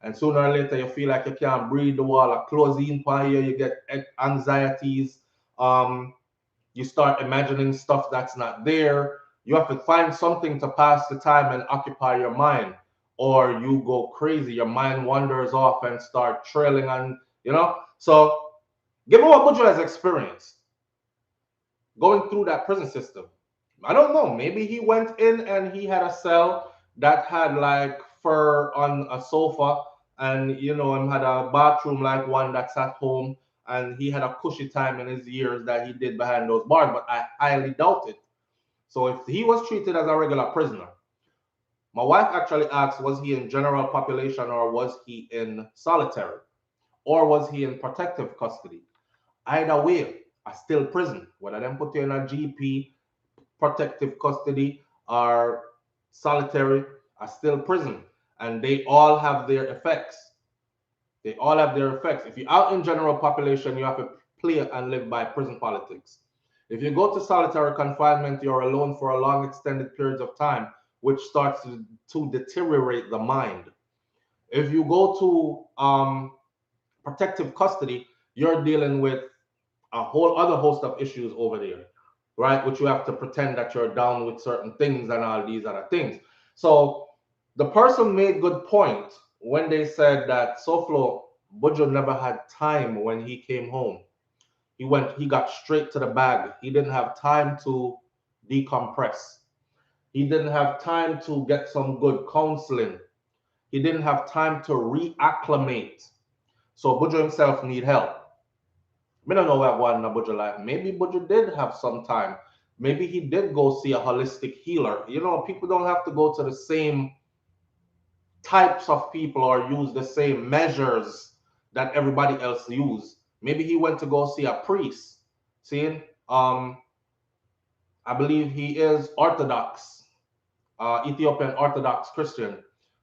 And sooner or later, you feel like you can't breathe, the wall are closing by you get anxieties. You start imagining stuff that's not there. You have to find something to pass the time and occupy your mind, or you go crazy. Your mind wanders off and start trailing on. So, give me what Buju has experienced going through that prison system. I don't know. Maybe he went in and he had a cell that had like fur on a sofa, and him had a bathroom like one that's at home, and he had a cushy time in his years that he did behind those bars. But I highly doubt it. So if he was treated as a regular prisoner, my wife actually asked, was he in general population or was he in solitary? Or was he in protective custody? Either way, a still prison. Whether them put you in a GP, protective custody, or solitary, are still prison. And they all have their effects. They all have their effects. If you're out in general population, you have to play and live by prison politics. If you go to solitary confinement, you're alone for a long extended periods of time, which starts to deteriorate the mind. If you go to protective custody, you're dealing with a whole other host of issues over there, right? Which you have to pretend that you're down with certain things and all these other things. So the person made good point when they said that SouFlo Buju never had time when he came home. He got straight to the bag. He didn't have time to decompress. He didn't have time to get some good counseling. He didn't have time to reacclimate. So Buju himself need help. I don't know what one in Buju life. Maybe Buju did have some time. Maybe he did go see a holistic healer. People don't have to go to the same types of people or use the same measures that everybody else use. Maybe he went to go see a priest. See, I believe he is Orthodox, Ethiopian Orthodox Christian.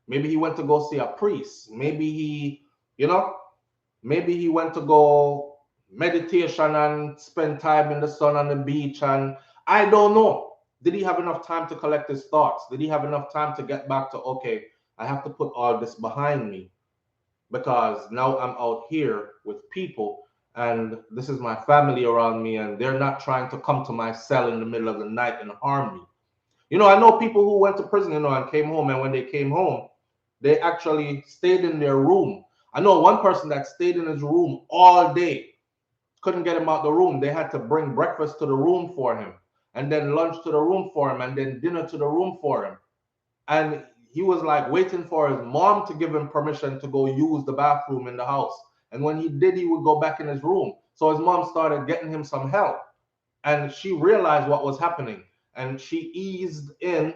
Maybe he went to go see a priest. You know, maybe he went to go meditation and spend time in the sun on the beach. And I don't know. Did he have enough time to collect his thoughts? Did he have enough time to get back to, okay, I have to put all this behind me because now I'm out here with people and this is my family around me and they're not trying to come to my cell in the middle of the night and harm me. I know people who went to prison, and came home, and when they came home, they actually stayed in their room. I know one person that stayed in his room all day, couldn't get him out the room. They had to bring breakfast to the room for him, and then lunch to the room for him, and then dinner to the room for him. And he was like waiting for his mom to give him permission to go use the bathroom in the house. And when he did, he would go back in his room. So his mom started getting him some help. And she realized what was happening. and she eased in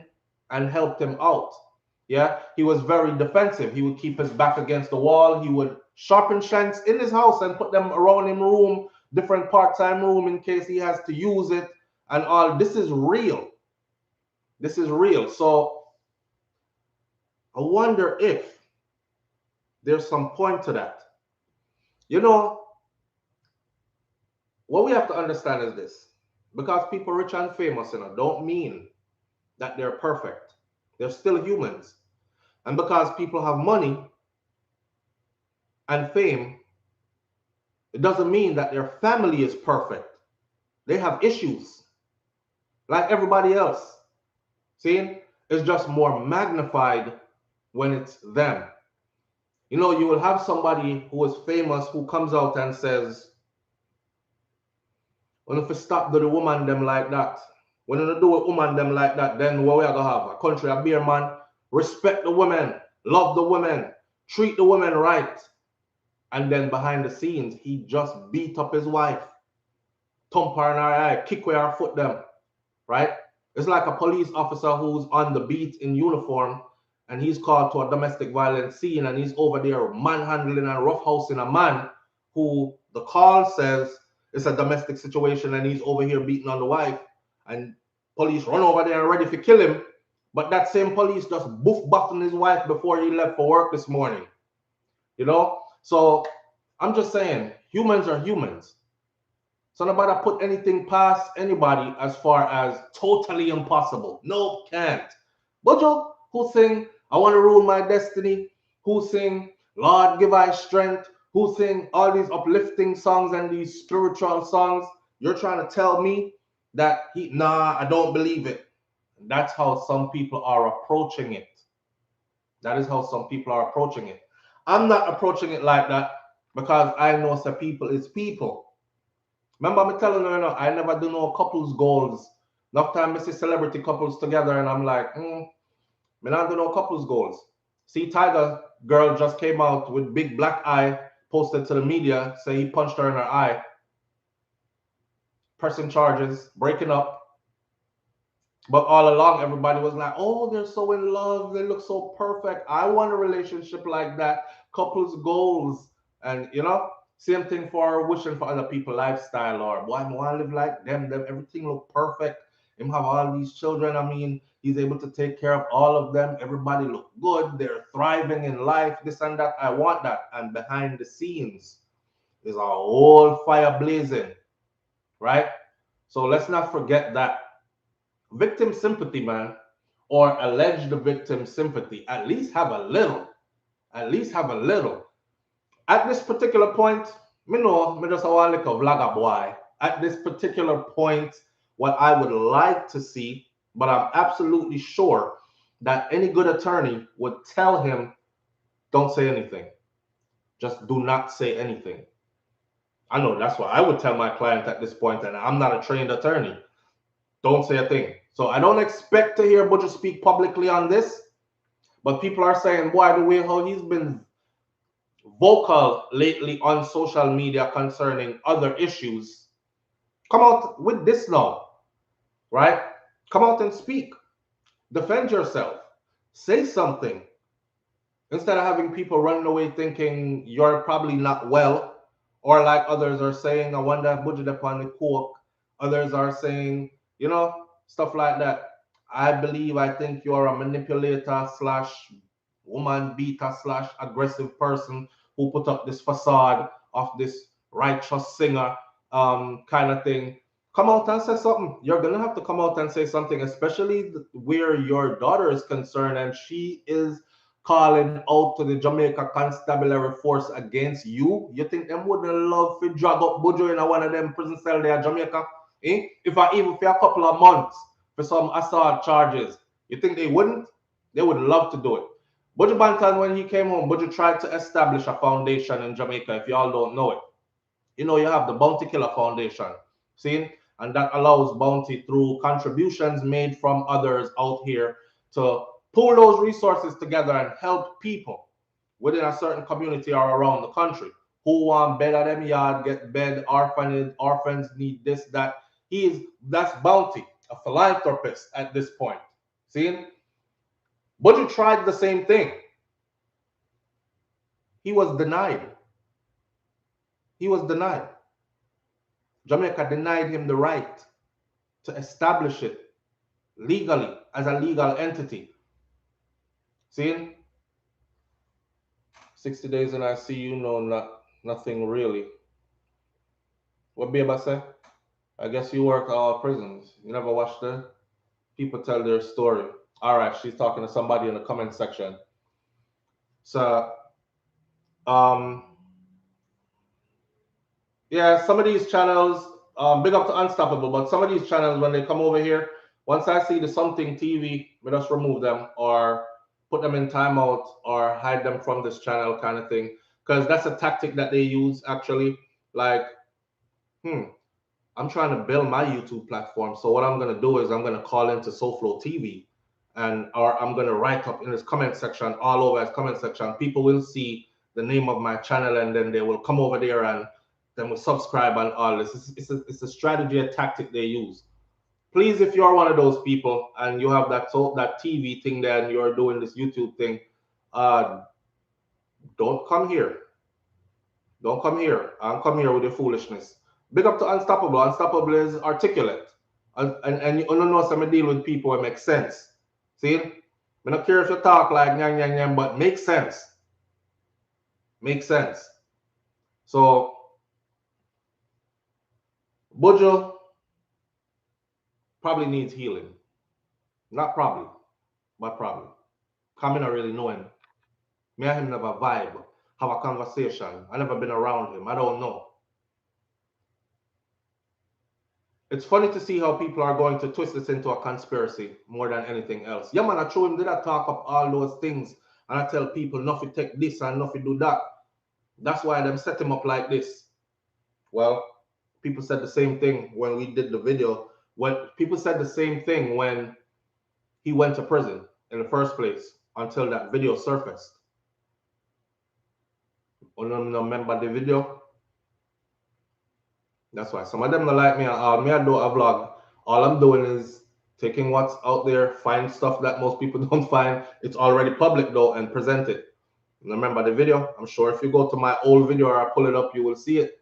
and helped him out. Yeah, he was very defensive. He would keep his back against the wall. He would sharpen shanks in his house and put them around him room, different part-time room in case he has to use it and all. This is real. This is real. So I wonder if there's some point to that. You know, what we have to understand is this. Because people rich and famous, don't mean that they're perfect. They're still humans. And because people have money and fame, it doesn't mean that their family is perfect. They have issues like everybody else. See, it's just more magnified when it's them. You know, you will have somebody who is famous who comes out and says, well, if you stop do the woman them like that, when you do a woman them like that, then what we are gonna have? A country of beer man, respect the women, love the women, treat the women right. And then behind the scenes, he just beat up his wife, thump her in her eye, kick with her foot them, right? It's like a police officer who's on the beat in uniform and he's called to a domestic violence scene and he's over there manhandling and roughhousing a man who the call says it's a domestic situation and he's over here beating on the wife and police run over there and ready to kill him. But that same police just boof buffing his wife before he left for work this morning. You know? So I'm just saying, humans are humans. So nobody put anything past anybody as far as totally impossible. No, can't. Buju, who sing, I want to rule my destiny, who sing, Lord, give I strength, who sing all these uplifting songs and these spiritual songs, you're trying to tell me that I don't believe it. That's how some people are approaching it. That is how some people are approaching it. I'm not approaching it like that because I know some people is people. Remember me telling her, I never do no couples goals. Enough time I see celebrity couples together and I'm like, me not do no couples goals. See, Tiger girl just came out with big black eye, posted to the media, say he punched her in her eye. Pressing charges, breaking up. But all along, everybody was like, oh, they're so in love. They look so perfect. I want a relationship like that. Couples goals. And, same thing for wishing for other people lifestyle or boy, I want to live like them. Everything look perfect. Him have all these children. I mean, he's able to take care of all of them. Everybody look good. They're thriving in life. This and that. I want that. And behind the scenes, there's a whole fire blazing, right? So let's not forget that. Victim sympathy, man, or alleged victim sympathy. At least have a little. At least have a little. At this particular point, me just a like a vlogger boy. At this particular point, what I would like to see, but I'm absolutely sure that any good attorney would tell him, don't say anything. Just do not say anything. I know that's what I would tell my client at this point, and I'm not a trained attorney. Don't say a thing. So I don't expect to hear Buju speak publicly on this, but people are saying, boy, the way how he's been vocal lately on social media concerning other issues, come out with this now, right? Come out and speak. Defend yourself. Say something. Instead of having people running away thinking you're probably not well, or like others are saying, I wonder if Buju upon the coke. Others are saying, stuff like that. I think you're a manipulator slash woman beater slash aggressive person who put up this facade of this righteous singer kind of thing. Come out and say something. You're gonna have to come out and say something, especially where your daughter is concerned and she is calling out to the Jamaica Constabulary Force against you. You think them wouldn't love to drag up Buju in one of them prison cell there in Jamaica? If I even for a couple of months for some assault charges, you think they wouldn't? They would love to do it. Buju Banton, when he came home, Buju tried to establish a foundation in Jamaica, if y'all don't know it. You have the Bounty Killer Foundation, see? And that allows bounty through contributions made from others out here to pull those resources together and help people within a certain community or around the country who want bed at them yard, get bed, orphans need this, that. That's bounty. a philanthropist at this point. See? Buju tried the same thing. He was denied. He was denied. Jamaica denied him the right to establish it legally as a legal entity. See? 60 days in ICU, no, nothing really. What Beba say? I guess you work all prisons. You never watch the people tell their story. All right, she's talking to somebody in the comment section. So, yeah, some of these channels, big up to Unstoppable, but some of these channels, when they come over here, once I see the something TV, we just remove them or put them in timeout or hide them from this channel kind of thing. Because that's a tactic that they use actually. Like, I'm trying to build my YouTube platform. So what I'm going to do is I'm going to call into SouFLoTV or I'm going to write up in this comment section, all over as comment section. People will see the name of my channel and then they will come over there and then will subscribe and all this. It's a strategy, a tactic they use. Please, if you're one of those people and you have that TV thing there and you're doing this YouTube thing, don't come here. Don't come here and come here with your foolishness. Big up to Unstoppable. Unstoppable is articulate. And you don't know some deal with people that make sense. See? I don't care if you talk like nyang nyang nyang, but make sense. Make sense. So Buju probably needs healing. Not probably, but probably. Because I don't really know him. Me and him never vibe, have a conversation. I never been around him. I don't know. It's funny to see how people are going to twist this into a conspiracy more than anything else. Yeah, man, I show him, did I talk up all those things? And I tell people, nothing take this and nothing do that. That's why them set him up like this. Well, people said the same thing when we did the video. When people said the same thing when he went to prison in the first place until that video surfaced. Remember the video? That's why some of them don't like me. Me, I do a vlog. All I'm doing is taking what's out there, find stuff that most people don't find. It's already public though, and present it. And remember the video? I'm sure if you go to my old video or I pull it up, you will see it.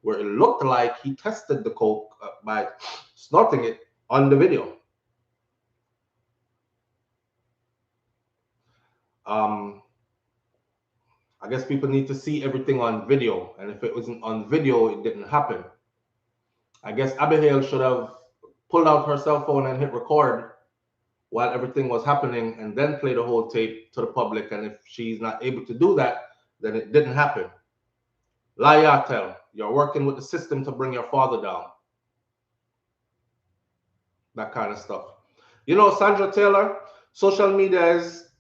Where it looked like he tested the coke by snorting it on the video. I guess people need to see everything on video. And if it wasn't on video, it didn't happen. I guess Abihail should have pulled out her cell phone and hit record while everything was happening and then play the whole tape to the public. And if she's not able to do that, then it didn't happen. Layatel, you're working with the system to bring your father down. That kind of stuff. You know, Sandra Taylor, social media is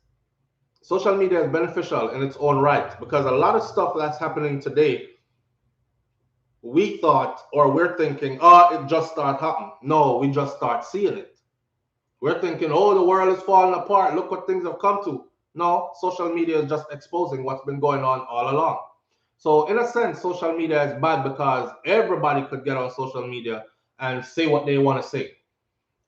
beneficial in its own right, because a lot of stuff that's happening today, we thought, or we're thinking, oh, it just started happening. No, we just start seeing it. We're thinking, oh, the world is falling apart. Look what things have come to. No, social media is just exposing what's been going on all along. So in a sense, social media is bad because everybody could get on social media and say what they want to say.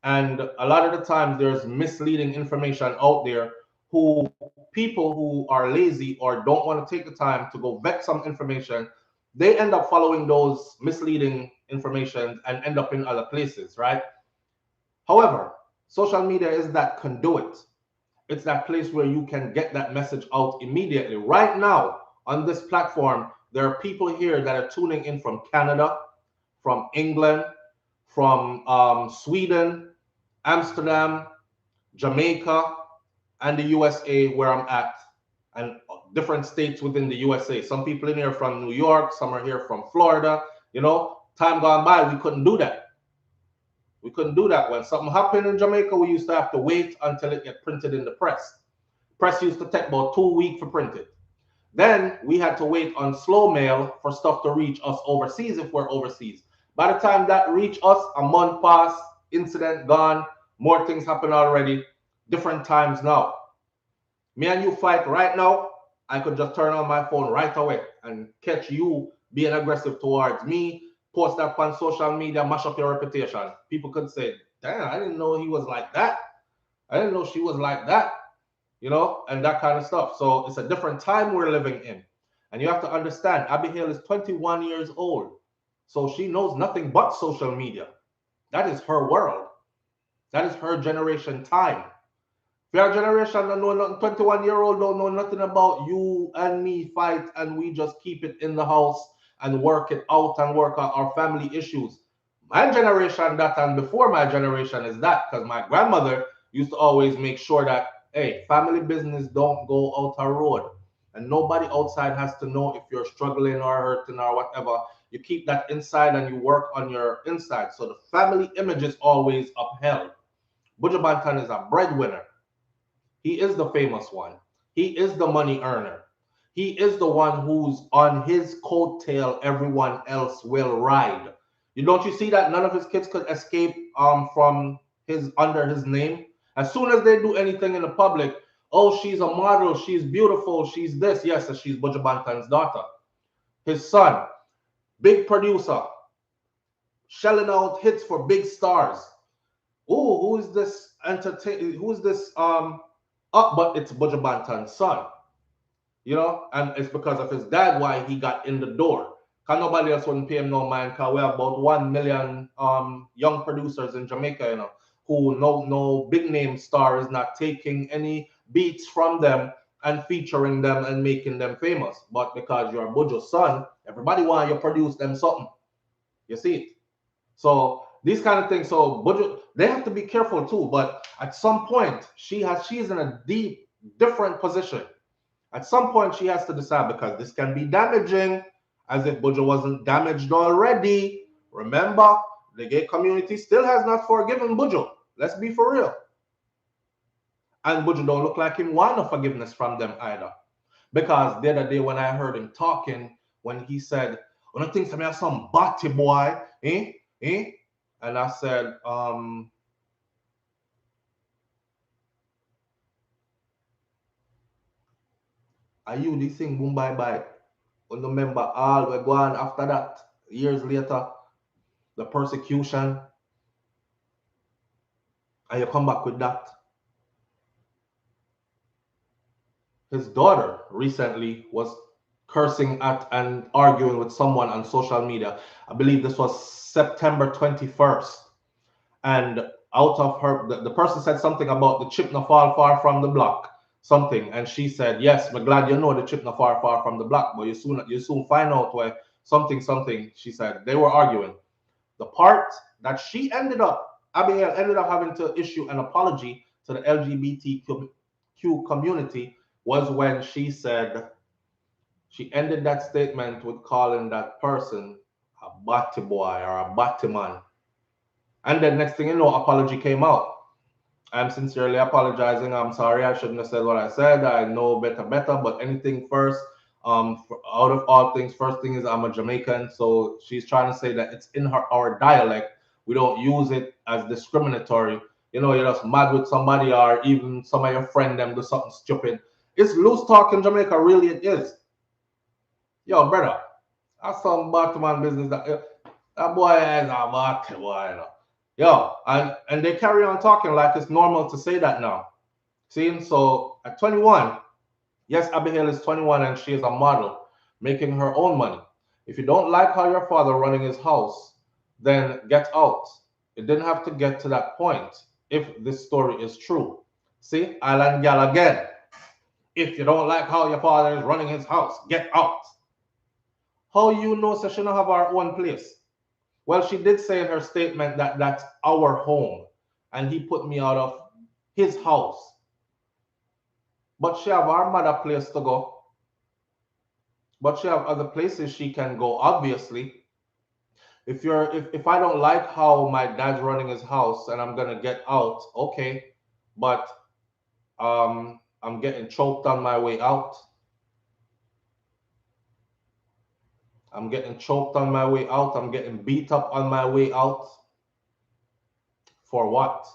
And a lot of the times there's misleading information out there who people who are lazy or don't want to take the time to go vet some information, they end up following those misleading information and end up in other places, right? However, social media is that conduit. It's that place where you can get that message out immediately. Right now on this platform, there are people here that are tuning in from Canada, from England, from Sweden, Amsterdam, Jamaica, and the USA where I'm at, and different states within the USA. Some people in here from New York, some are here from Florida. You know, time gone by, we couldn't do that. We couldn't do that. When something happened in Jamaica, we used to have to wait until it get printed in the press. Press used to take about 2 weeks for printed. Then we had to wait on slow mail for stuff to reach us overseas if we're overseas. By the time that reached us, a month passed, incident gone, more things happen already, different times now. Me and you fight right now, I could just turn on my phone right away and catch you being aggressive towards me, post that on social media, mash up your reputation. People could say, damn, I didn't know he was like that. I didn't know she was like that, you know, and that kind of stuff. So it's a different time we're living in. And you have to understand, Abihail is 21 years old. So she knows nothing but social media. That is her world. That is her generation time. If your generation don't know nothing, 21-year-old don't know nothing about you and me fight, and we just keep it in the house and work it out and work out our family issues. My generation, that and before my generation is that, because my grandmother used to always make sure that, hey, family business don't go out a road. And nobody outside has to know if you're struggling or hurting or whatever. You keep that inside and you work on your inside. So the family image is always upheld. Buju Banton is a breadwinner. He is the famous one. He is the money earner. He is the one who's on his coattail everyone else will ride. You don't you see that none of his kids could escape from his under his name? As soon as they do anything in the public, oh, she's a model, she's beautiful, she's this. Yes, she's Buju Banton's daughter. His son, big producer, shelling out hits for big stars. Oh, who is this entertain? Who is this but it's Buju Banton's son, you know, and it's because of his dad why he got in the door. Cause nobody else wouldn't pay him no mind. Cause we have about 1 million young producers in Jamaica, you know, who no big name star is not taking any beats from them and featuring them and making them famous. But because you're Buju's son, everybody want you to produce them something. You see it. So these kind of things. So Buju, they have to be careful too. But at some point, she's in a different position. At some point, she has to decide because this can be damaging, as if Buju wasn't damaged already. Remember, the gay community still has not forgiven Buju. Let's be for real. And Buju don't look like him want no forgiveness from them either. Because the other day when I heard him talking, when he said, "When I think I have some batty boy, eh? Eh?" And I said, are you this thing boom bye bye? When remember all we go on after that, years later, the persecution, and you come back with that. His daughter recently was cursing at and arguing with someone on social media. I believe this was September 21st. And out of her, the person said something about the chip not fall far from the block, something. And she said, yes, we're glad you know the chip not far from the block, but you soon find out where something. She said they were arguing. The part that Abigail ended up having to issue an apology to the LGBTQ community was when she said she ended that statement with calling that person a batty boy or a batty man. And then next thing you know, apology came out. I'm sincerely apologizing. I'm sorry. I shouldn't have said what I said. I know better, but anything first. Out of all things, first thing is I'm a Jamaican, so she's trying to say that it's in our dialect. We don't use it as discriminatory. You know, you're just mad with somebody, or even some of your friend them do something stupid. It's loose talk in Jamaica, really. It is. Yo, brother, that's some Batman business. That boy is a Batman boy. You know. Yo, and they carry on talking like it's normal to say that now. See, so at 21, yes, Abihail is 21 and she is a model, making her own money. If you don't like how your father running his house, then get out. It didn't have to get to that point if this story is true. See, Island Gal again. If you don't like how your father is running his house, get out. How you know so she don't have her own place? Well, she did say in her statement that that's our home, and he put me out of his house. But she have her mother place to go. But she have other places she can go, obviously. If I don't like how my dad's running his house and I'm gonna get out, okay. But I'm getting choked on my way out. I'm getting choked on my way out. I'm getting beat up on my way out. For what?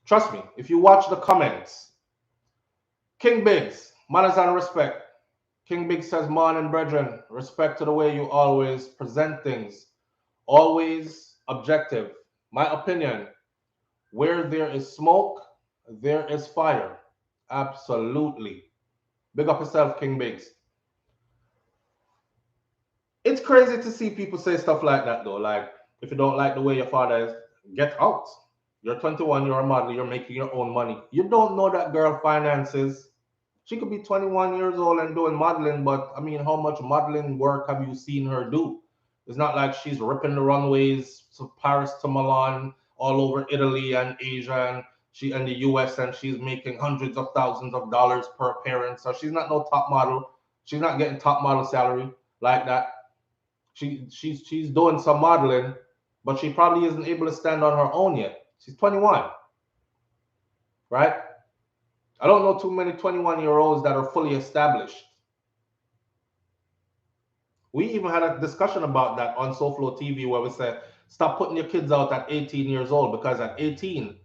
Trust me, if you watch the comments, King Biggs, manners and respect. King Big says, morning, brethren. Respect to the way you always present things. Always objective. My opinion, where there is smoke, there is fire. Absolutely. Big up yourself, King Biggs. It's crazy to see people say stuff like that, though. Like, if you don't like the way your father is, get out. You're 21, you're a model, you're making your own money. You don't know that girl finances. She could be 21 years old and doing modeling, but I mean, how much modeling work have you seen her do? It's not like she's ripping the runways to Paris to Milan, all over Italy and Asia, and she in the US, and she's making hundreds of thousands of dollars per appearance. So she's not no top model. She's not getting top model salary like that. She's doing some modeling, but she probably isn't able to stand on her own yet. She's 21, right? I don't know too many 21-year-olds that are fully established. We even had a discussion about that on SouFLoTV where we said, stop putting your kids out at 18 years old, because at 18,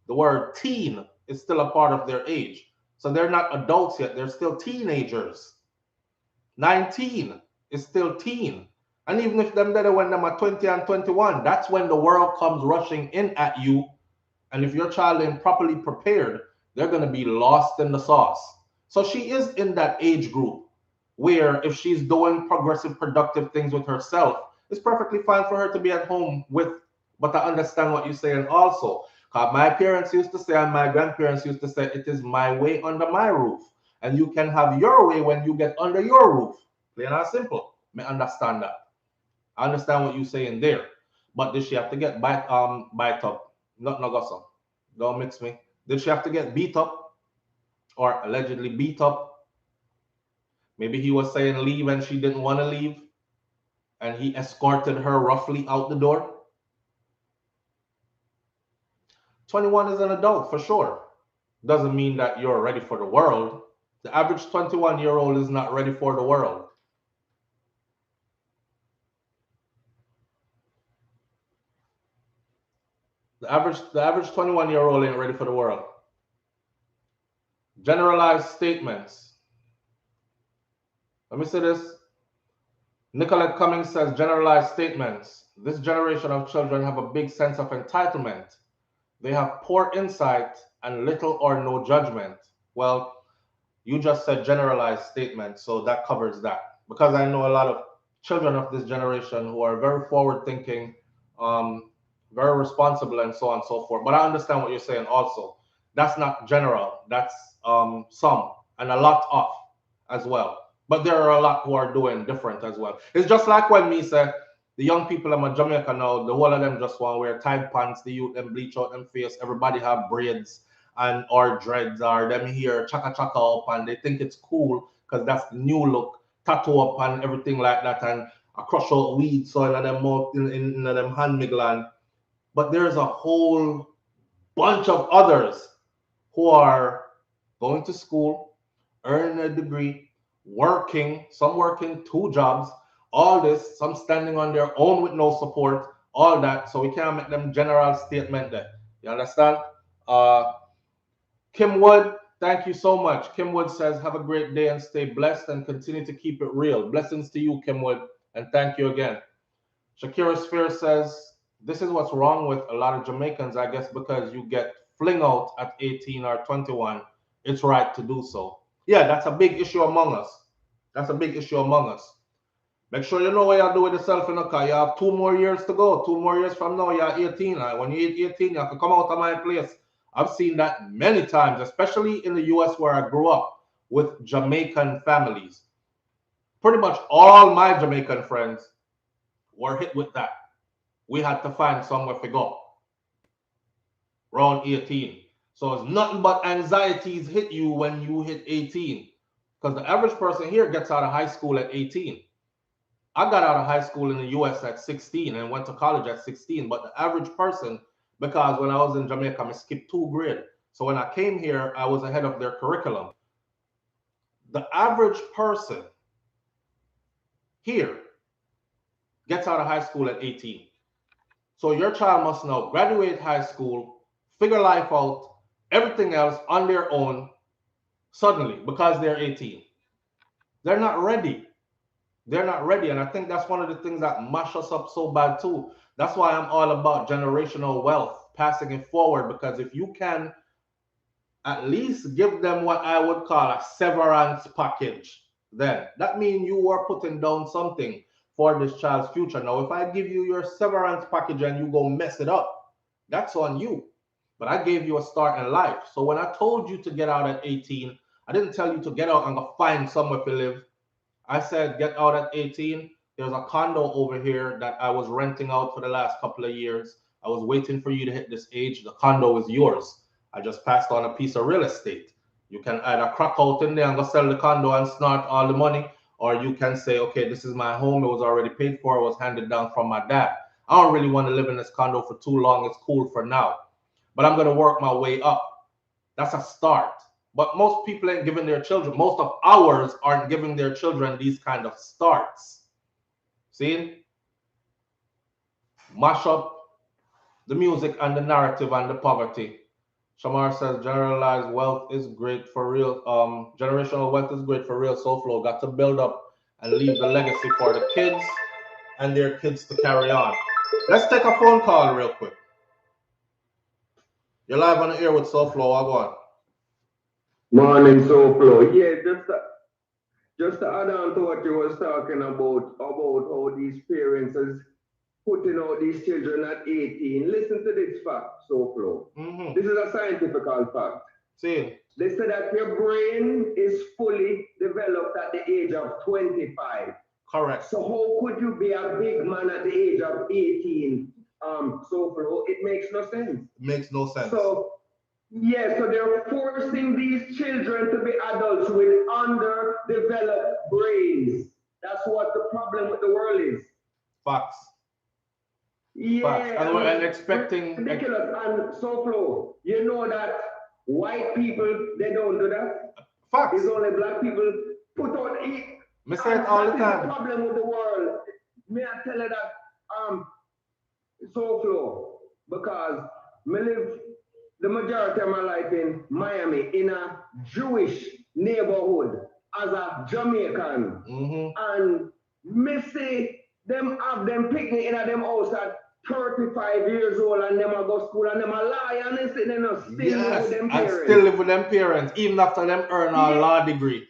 the word teen is still a part of their age. So they're not adults yet. They're still teenagers. 19 is still teen. And even if them there when them are 20 and 21, that's when the world comes rushing in at you. And if your child ain't properly prepared, they're going to be lost in the sauce. So she is in that age group where if she's doing progressive, productive things with herself, it's perfectly fine for her to be at home with. But I understand what you're saying also. Because my parents used to say, and my grandparents used to say, it is my way under my roof. And you can have your way when you get under your roof. Plain and simple. I understand that. I understand what you're saying there. But did she have to get bite up? Not Nagasa. Don't mix me. Did she have to get beat up or allegedly beat up? Maybe he was saying leave and she didn't want to leave, and he escorted her roughly out the door. 21 is an adult for sure. Doesn't mean that you're ready for the world. The average 21-year-old is not ready for the world. The average 21-year-old ain't ready for the world. Generalized statements. Let me say this. Nicolette Cummings says, generalized statements. This generation of children have a big sense of entitlement. They have poor insight and little or no judgment. Well, you just said generalized statements, so that covers that. Because I know a lot of children of this generation who are very forward-thinking, very responsible, and so on and so forth. But I understand what you're saying also. That's not general. That's some and a lot of as well. But there are a lot who are doing different as well. It's just like when me say, the young people in Jamaica now, the whole of them just want to wear tight pants, the youth them bleach out them face, everybody have braids and or dreads or them here chaka chaka up, and they think it's cool because that's the new look, tattoo up and everything like that, and a crush out weed so in them mouth in them hand miglan. But there's a whole bunch of others who are going to school, earning a degree, working, some working 2 jobs, all this, some standing on their own with no support, all that. So we can't make them general statement there. You understand? Kim Wood, thank you so much. Kim Wood says, have a great day and stay blessed and continue to keep it real. Blessings to you, Kim Wood, and thank you again. Shakira Sphere says, this is what's wrong with a lot of Jamaicans, I guess, because you get fling out at 18 or 21. It's right to do so. Yeah, that's a big issue among us. That's a big issue among us. Make sure you know what you do with yourself in the car. You have 2 more years to go. 2 more years from now, you're 18. When you're 18, you have to come out of my place. I've seen that many times, especially in the US where I grew up with Jamaican families. Pretty much all my Jamaican friends were hit with that. We had to find somewhere to go around 18. So it's nothing but anxieties hit you when you hit 18. Because the average person here gets out of high school at 18. I got out of high school in the US at 16 and went to college at 16. But the average person, because when I was in Jamaica, I skipped 2 grades. So when I came here, I was ahead of their curriculum. The average person here gets out of high school at 18. So your child must now graduate high school, figure life out, everything else on their own suddenly because they're 18. They're not ready. They're not ready. And I think that's one of the things that mash us up so bad too. That's why I'm all about generational wealth, passing it forward, because if you can at least give them what I would call a severance package, then that means you are putting down something for this child's future. Now, if I give you your severance package and you go mess it up, that's on you. But I gave you a start in life. So when I told you to get out at 18, I didn't tell you to get out and go find somewhere to live. I said, get out at 18. There's a condo over here that I was renting out for the last couple of years. I was waiting for you to hit this age. The condo is yours. I just passed on a piece of real estate. You can either crack out in there and go sell the condo and snort all the money, or you can say, okay, this is my home. It was already paid for. It was handed down from my dad. I don't really want to live in this condo for too long. It's cool for now. But I'm going to work my way up. That's a start. But most people ain't giving their children, most of ours aren't giving their children these kind of starts. See? Mash up the music and the narrative and the poverty. Shamar says generalized wealth is great for real. Generational wealth is great for real. SouFLo got to build up and leave the legacy for the kids and their kids to carry on. Let's take a phone call real quick. You're live on the air with SouFLo. I'll go on. Morning, SouFLo. Yeah, just to add on to what you was talking about how these parents is putting out these children at 18. Listen to this fact, SouFLo. This is a scientific fact. See. They say that your brain is fully developed at the age of 25. Correct. So how could you be a big man at the age of 18? SouFLo, it makes no sense. It makes no sense. So yeah, so they're forcing these children to be adults with underdeveloped brains. That's what the problem with the world is. Facts. Yeah. Facts. And we're expecting ridiculous. And SouFLo, you know that white people, they don't do that. Facts. It's only black people put out it. Me say it all the time. The problem with the world. May I tell you that SouFLo, because me live the majority of my life in Miami, in a Jewish neighborhood, as a Jamaican. And me see them have them picnic in a them house at 35 years old, and them a go school, and them a lie, and they still live with them parents. And still live with them parents, even after them earn a law degree.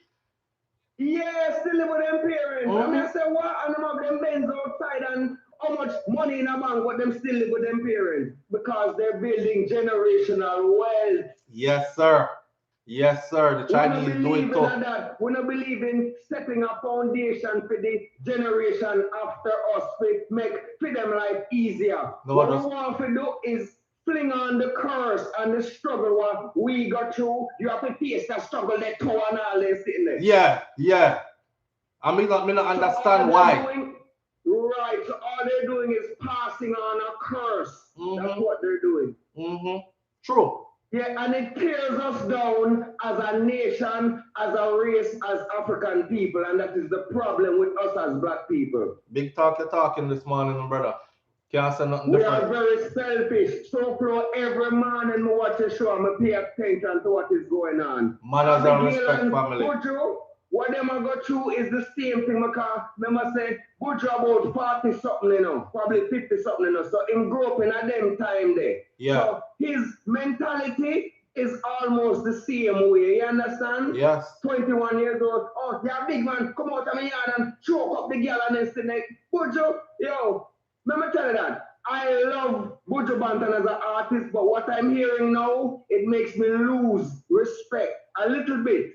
Yeah, still live with them parents. I mean, I say, what? And them have them Benz outside, and how much money in a bank, but them still live with them parents because they're building generational wealth. Yes, sir. Yes, sir. The Chinese do it too. We don't believe in setting a foundation for the generation after us to make for them life easier. No, what we want to do is fling on the curse and the struggle what we got through. You have to face that struggle, that toe and all this sitting there. Yeah. I mean, not understand why. Right, so all they're doing is passing on a curse. That's what they're doing. True. Yeah, and it tears us down as a nation, as a race, as African people, and that is the problem with us as black people. Big talk you're talking this morning, brother. Can't say nothing different. We are very selfish. SouFLo, every morning I watch a show, I pay attention to what is going on. Manners and respect, family. Buju, what them I go through is the same thing, because remember say, Buju about 40 something, you know, probably 50 something, you know, so him grew up in a them time there. Yeah. So his mentality is almost the same way, you understand? Yes. 21 years old, oh, you're a big man, come out of my yard and choke up the girl and then say, like, Buju, yo, let me tell you that. I love Buju Banton as an artist, but what I'm hearing now, it makes me lose respect a little bit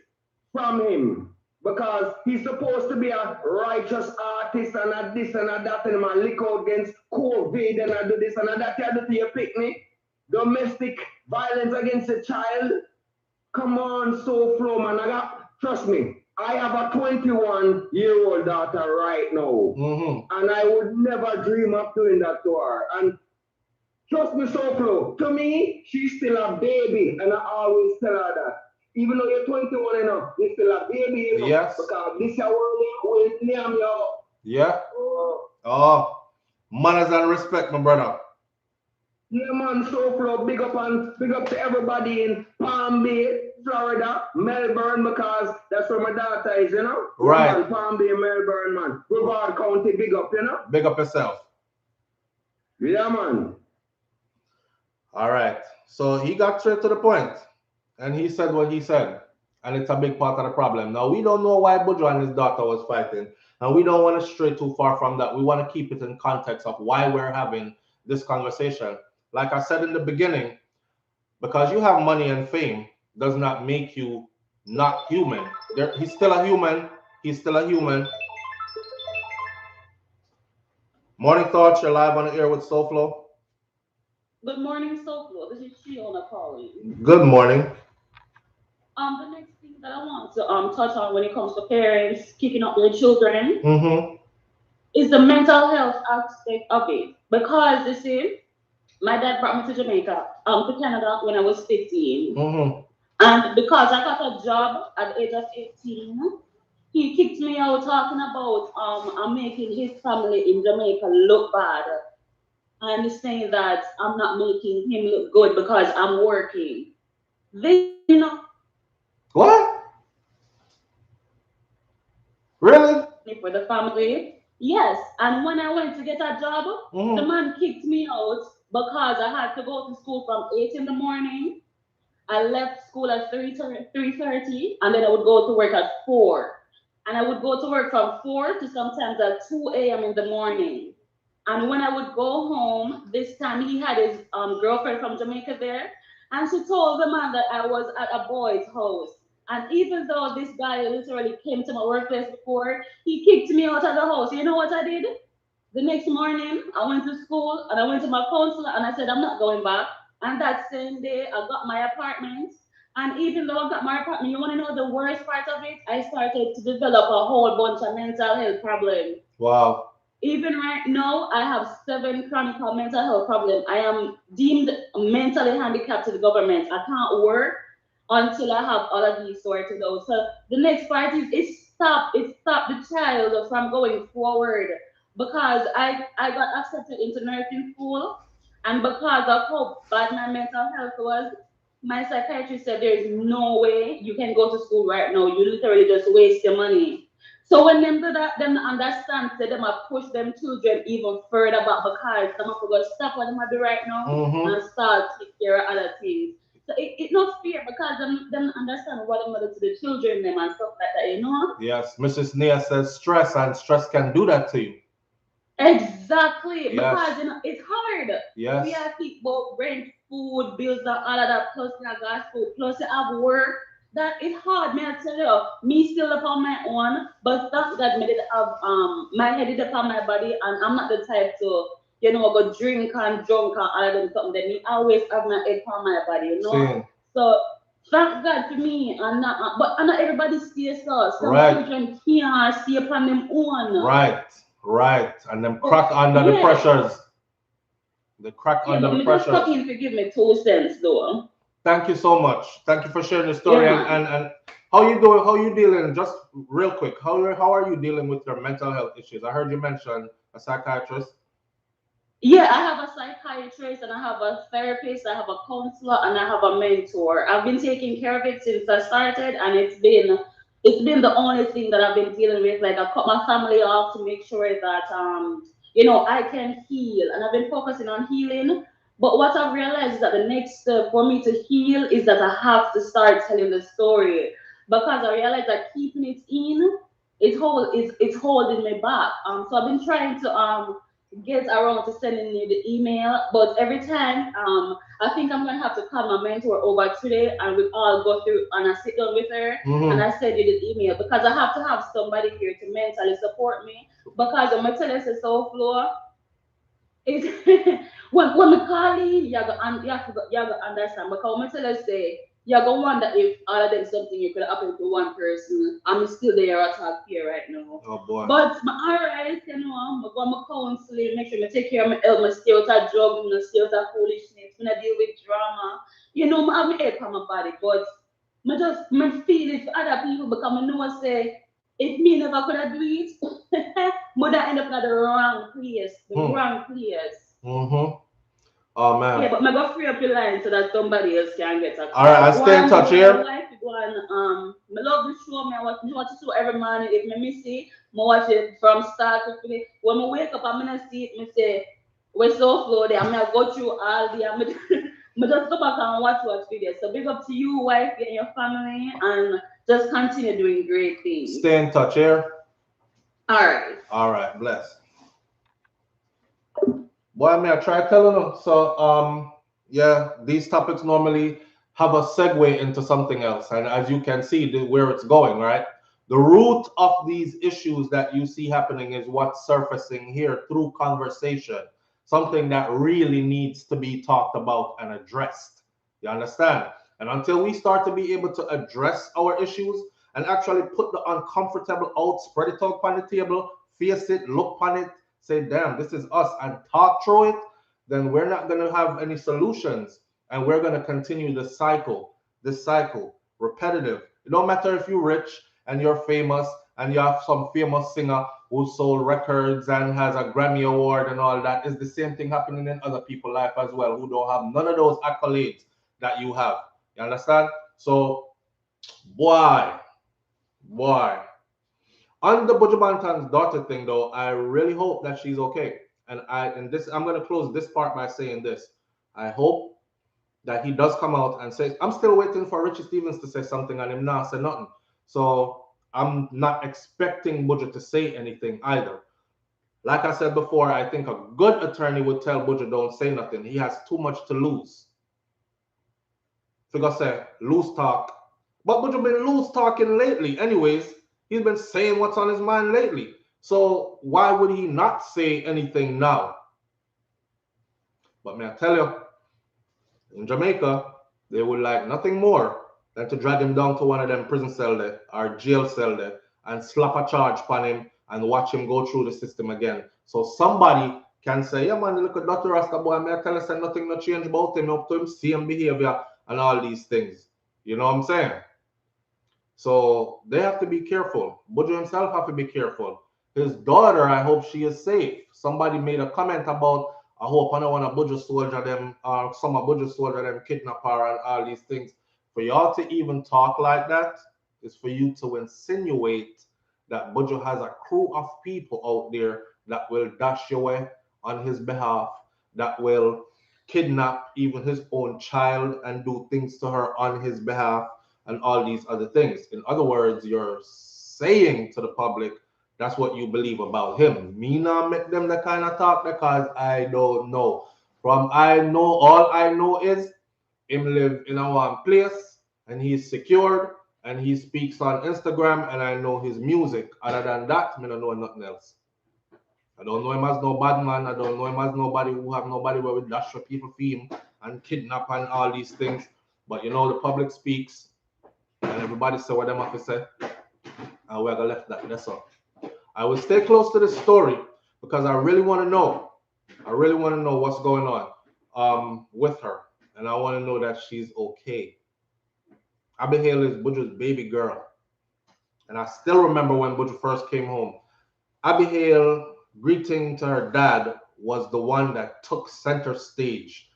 from him. Because he's supposed to be a righteous artist and a this and a that, and man lick out against COVID and I do this and a that, you do to your picnic. Domestic violence against a child. Come on, SouFLo, man. Trust me, I have a 21-year-old daughter right now. And I would never dream of doing that to her. And trust me, SouFLo, to me, she's still a baby. And I always tell her that. Even though you're 21 and up, you're still a baby. You know, yes. Because this is where we name you. Yeah. Oh, manners and respect, my brother. Yeah, man, SouFLo, big up to everybody in Palm Bay, Florida, Melbourne, because that's where my daughter is, you know? Right. Man, Palm Bay, Melbourne, man. Brevard County, big up, you know? Big up yourself. Yeah, man. All right. So he got straight to the point, and he said what he said, and it's a big part of the problem. Now we don't know why Buju and his daughter was fighting, and we don't want to stray too far from that. We want to keep it in context of why we're having this conversation. Like I said in the beginning, because you have money and fame does not make you not human. He's still a human. He's still a human. Morning thoughts. You're live on the air with SouFlo. Good morning, SouFlo. This is Shiona calling. Good morning. The next thing that I want to touch on when it comes to parents kicking up their children is the mental health aspect of it. Because you see, my dad brought me to Jamaica, to Canada when I was 15. And because I got a job at the age of 18, he kicked me out talking about I'm making his family in Jamaica look bad. And saying that I'm not making him look good because I'm working. This, you know. What? Really? For the family. Yes. And when I went to get a job, the man kicked me out because I had to go to school from 8 in the morning. I left school at 3:30, and then I would go to work at 4. And I would go to work from 4 to sometimes at 2 a.m. in the morning. And when I would go home, this time he had his girlfriend from Jamaica there, and she told the man that I was at a boy's house. And even though this guy literally came to my workplace before, he kicked me out of the house. You know what I did? The next morning, I went to school and I went to my counselor and I said, I'm not going back. And that same day, I got my apartment. And even though I got my apartment, you want to know the worst part of it? I started to develop a whole bunch of mental health problems. Wow. Even right now, I have 7 chronic mental health problems. I am deemed mentally handicapped to the government. I can't work until I have all of these sorted out. So the next part is it stop the child from going forward, because I got accepted into nursing school, and because of how bad my mental health was, my psychiatrist said there is no way you can go to school right now. You literally just waste your money. So when them do that, them understand, say them have pushed them children even further back, because them have to go stop what them do right now and start take care of other things. So it's not fair, because them understand what them do to the children them and stuff like that, you know? Yes, Mrs. Nia says stress, and stress can do that to you. Exactly, Yes. because you know it's hard. Yes. We have people rent, food, bills, and all of that, plus you have gas food, plus you have work. That it's hard, man. I tell you, me still up on my own, but thank God me did have my head is up on my body, and I'm not the type to, you know, go drink and drunk and all of them something. Then me always have my head on my body, you know. Same. So thank God for me, and not, but not everybody stays so. Some Right. children can't stay upon them own. Right, and them crack under the pressures. The crack under the pressures. Just come in to give me 2 cents, though. Thank you so much. Thank you for sharing the story. And how you doing? How you dealing? Just real quick, how are you dealing with your mental health issues? I heard you mention a psychiatrist. Yeah, I have a psychiatrist, and I have a therapist, I have a counselor, and I have a mentor. I've been taking care of it since I started, and it's been the only thing that I've been dealing with. Like, I cut my family off to make sure that you know, I can heal, and I've been focusing on healing. But what I've realized is that the next step for me to heal is that I have to start telling the story, because I realized that keeping it in, it's holding me back. So I've been trying to get around to sending you the email, but every time I think I'm gonna have to call my mentor over today, and we all go through and I sit down with her and I send you the email, because I have to have somebody here to mentally support me, because I'm gonna tell you it's so floor. When we call in, you have to understand, because when I tell you say, you're gonna wonder if all of them something you could happen to one person. I'm still there at talk here right now. Oh boy. But my alright, you know, I'm going to counseling, make sure I take care of my health, I stay out of drugs, I stay out of foolishness, when I deal with drama. You know, I have my head from my body, but I feel it for other people, because I know I say, if me never could have do it, would I end up at the wrong place, wrong place. Oh man. Yeah, but I go free up your line so that somebody else can get access. All right, I'll stay in touch here. to go and I love the show. Me watch the show every morning. If me miss it, I watch it from start to finish. When I wake up, I'm gonna see it. Me say, we're so flow there. I'm gonna go through all the. I'm just go back and watch videos. So big up to you, wife, and your family, and just continue doing great things. Stay in touch here. All right. All right. Bless. Boy, I try telling them. So yeah, these topics normally have a segue into something else, and as you can see, where it's going, right? The root of these issues that you see happening is what's surfacing here through conversation, something that really needs to be talked about and addressed. You understand? And until we start to be able to address our issues and actually put the uncomfortable out, spread it out on the table, face it, look on it, say, damn, this is us, and talk through it, then we're not going to have any solutions. And we're going to continue this cycle, repetitive. It don't matter if you're rich and you're famous and you have some famous singer who sold records and has a Grammy Award and all that. It's the same thing happening in other people's life as well, who don't have none of those accolades that you have. You understand? So, boy. On the Buju Banton's daughter thing, though, I really hope that she's okay. And I'm going to close this part by saying this. I hope that he does come out and say, I'm still waiting for Richie Stephens to say something, and him not say nothing. So I'm not expecting Buju to say anything either. Like I said before, I think a good attorney would tell Buju, don't say nothing. He has too much to lose. Figure say, loose talk. But Buju been loose talking lately. Anyways, he's been saying what's on his mind lately. So why would he not say anything now? But may I tell you, in Jamaica, they would like nothing more than to drag him down to one of them prison cell there or jail cell there and slap a charge upon him and watch him go through the system again. So somebody can say, yeah man, look at Dr. Rasta boy, may I tell us nothing no change about him, up to him, same behavior and all these things. You know what I'm saying? So they have to be careful. Buju himself have to be careful. His daughter, I hope she is safe. Somebody made a comment about, I hope I don't want a Buju soldier them or some of Buju soldier them kidnap her and all these things. For y'all to even talk like that is for you to insinuate that Buju has a crew of people out there that will dash away on his behalf, that will kidnap even his own child and do things to her on his behalf and all these other things. In other words, you're saying to the public, that's what you believe about him. Me not make them the kind of talk because I don't know. All I know is him live in a one place and he's secured and he speaks on Instagram and I know his music. Other than that, I don't know nothing else. I don't know him as no bad man. I don't know him as nobody who have nobody where we dash for people fame and kidnap and all these things. But you know, the public speaks and everybody say what them have to say. And we're gonna left that. That's all. I will stay close to the story because I really want to know. I really want to know what's going on with her. And I want to know that she's okay. Abihail is Buju's baby girl. And I still remember when Buju first came home. Abihail greeting to her dad was the one that took center stage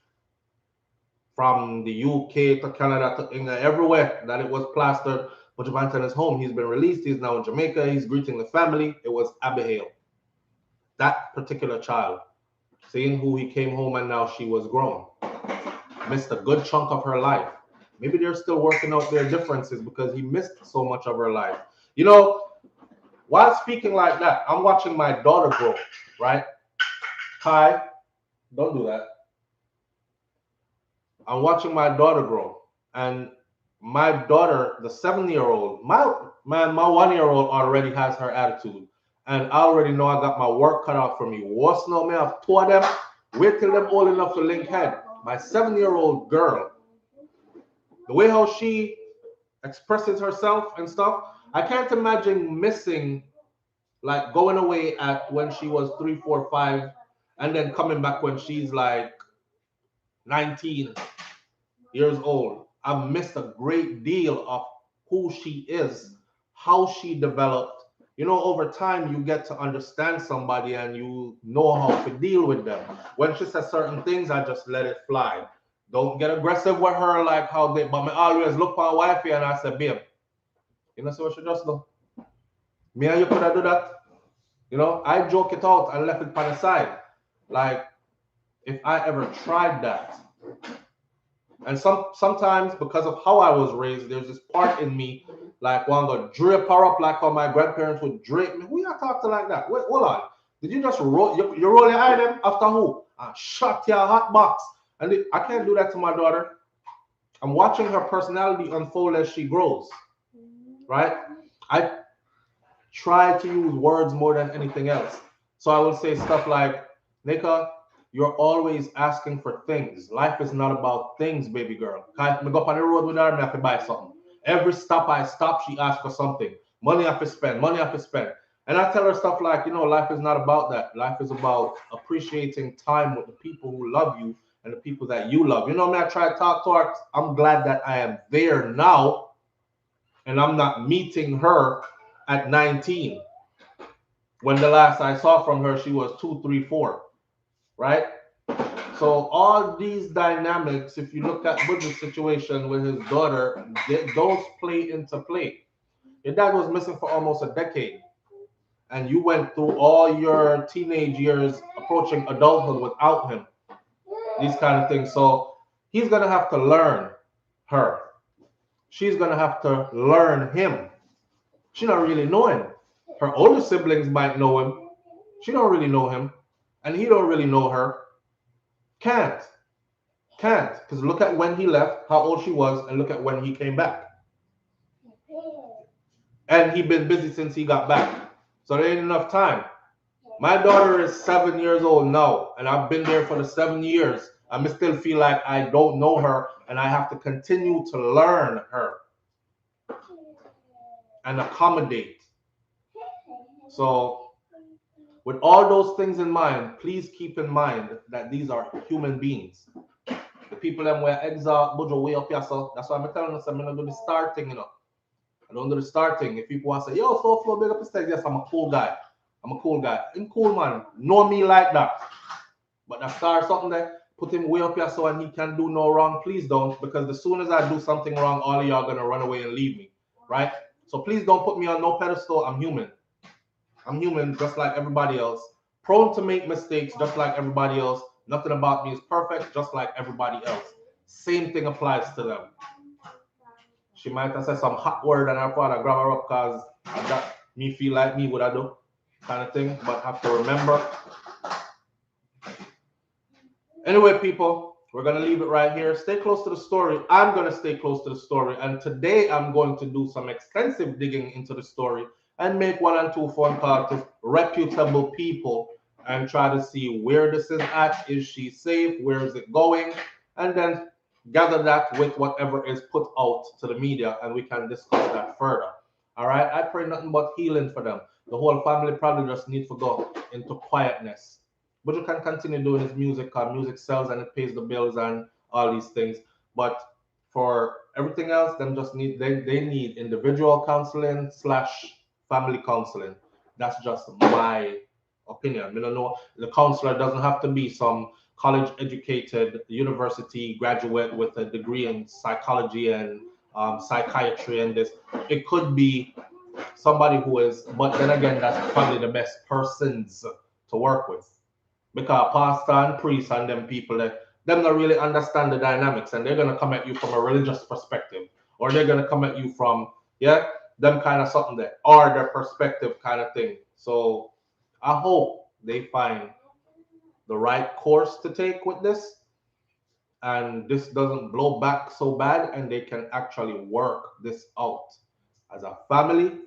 from the UK to Canada to England, everywhere that it was plastered. Buju Banton is home. He's been released. He's now in Jamaica. He's greeting the family. It was Abihail, that particular child, seeing who he came home and now she was grown. Missed a good chunk of her life. Maybe they're still working out their differences because he missed so much of her life. You know, while speaking like that, I'm watching my daughter grow, right? Kai, don't do that. I'm watching my daughter grow. And my daughter, the 7-year-old, my 1-year-old already has her attitude. And I already know I got my work cut out for me. What's no me? I've two of them. Wait till them old enough to link head. My 7-year-old girl, the way how she expresses herself and stuff, I can't imagine missing, like going away at when she was 3, 4, 5, and then coming back when she's like 19 years old. I've missed a great deal of who she is, how she developed. You know, over time, you get to understand somebody and you know how to deal with them. When she says certain things, I just let it fly. Don't get aggressive with her like how they, but me always look for a wifey and I say, babe, you know, so what she just do? Me and you could have do that. You know, I joke it out and left it on the side. Like, if I ever tried that. And sometimes because of how I was raised, there's this part in me like one go drape her up like how my grandparents would drape me. Who you talk to like that? Wait, hold on. Did you just roll you roll your eye them after who? And shut your hot box. And I can't do that to my daughter. I'm watching her personality unfold as she grows. Right? I try to use words more than anything else. So I will say stuff like, Nika, you're always asking for things. Life is not about things, baby girl. I go up on the road with her, I have to buy something. Every stop I stop, she asks for something. Money I have to spend, money I have to spend. And I tell her stuff like, you know, life is not about that. Life is about appreciating time with the people who love you and the people that you love. You know, I try to talk to her. I'm glad that I am there now and I'm not meeting her at 19. When the last I saw from her, she was 2, 3, 4, right? So all these dynamics, if you look at Buju's situation with his daughter, those play into play. Your dad was missing for almost a decade, and you went through all your teenage years approaching adulthood without him. These kind of things. So he's gonna have to learn her. She's gonna have to learn him. She don't really know him. Her older siblings might know him. She don't really know him, and he don't really know her. Can't. Because look at when he left, how old she was, and look at when he came back. And he been busy since he got back. So there ain't enough time. My daughter is 7 years old now, and I've been there for the 7 years. I still feel like I don't know her, and I have to continue to learn her and accommodate. So with all those things in mind, please keep in mind that these are human beings. The people them were exalt Buju way up here, so that's why I'm telling us I'm gonna do the starting, you know. I don't do the starting. If people want to say, yo, SouFlo, big up the stage, yes, I'm a cool guy. I'm a cool guy. I'm cool, man. Know me like that. But I start something there, put him way up here so and he can do no wrong. Please don't, because as soon as I do something wrong, all of y'all gonna run away and leave me, right? So please don't put me on no pedestal. I'm human. I'm human just like everybody else. Prone to make mistakes just like everybody else. Nothing about me is perfect, just like everybody else. Same thing applies to them. She might have said some hot word and her father grab her up because that me feel like me would I do kind of thing. But have to remember. Anyway, people, we're gonna leave it right here. Stay close to the story. I'm gonna stay close to the story. And today I'm going to do some extensive digging into the story and make 1 and 2 phone calls to reputable people and try to see where this is at. Is she safe? Where is it going? And then gather that with whatever is put out to the media and we can discuss that further. All right. I pray nothing but healing for them. The whole family probably just needs to go into quietness. But you can continue doing his music because music sells and it pays the bills and all these things. But for everything else, them just need they need individual counseling / family counseling. That's just my opinion. I don't know. The counselor doesn't have to be some college educated university graduate with a degree in psychology and psychiatry and this. It could be somebody who is, but then again, that's probably the best persons to work with. Because pastor and priest and them people that them not really understand the dynamics and they're gonna come at you from a religious perspective, or they're gonna come at you from them kind of something that or their perspective kind of thing. So I hope they find the right course to take with this and this doesn't blow back so bad and they can actually work this out as a family,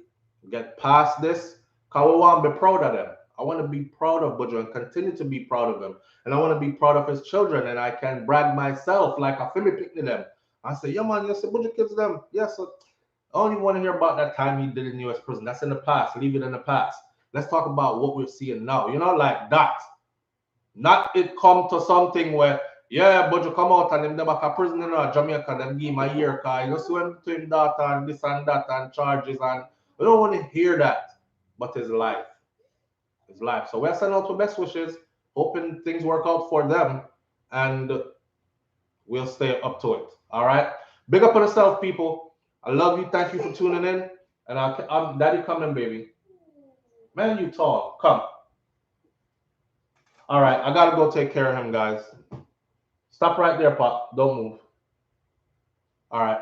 get past this, because we want to be proud of them. I want to be proud of Buju and continue to be proud of him. And I want to be proud of his children and I can brag myself like a family picnic them. I say, yeah man, you say Buju kids them. Yes, I don't even want to hear about that time he did in US prison. That's in the past. Leave it in the past. Let's talk about what we're seeing now. You know, like that. Not it come to something where, yeah, Buju come out and them back a prison in Jamaica, them give him a year car. You see him to him that and this and that and charges and we don't want to hear that. But his life. His life. So we're sending out our best wishes, hoping things work out for them. And we'll stay up to it. All right. Big up on yourself, people. I love you. Thank you for tuning in. And I'm Daddy coming, baby. Man, you tall. Come. All right. I gotta go take care of him, guys. Stop right there, Pop. Don't move. All right.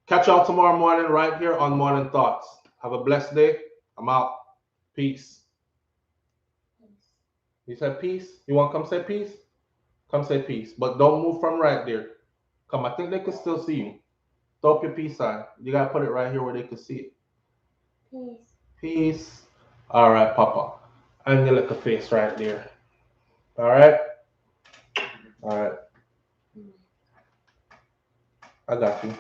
Catch y'all tomorrow morning right here on Morning Thoughts. Have a blessed day. I'm out. Peace. You said peace? You want to come say peace? Come say peace. But don't move from right there. Come. I think they can still see you. Throw up your peace sign. You got to put it right here where they can see it. Peace. Peace. All right, Papa. And your little face right there. All right? All right. I got you.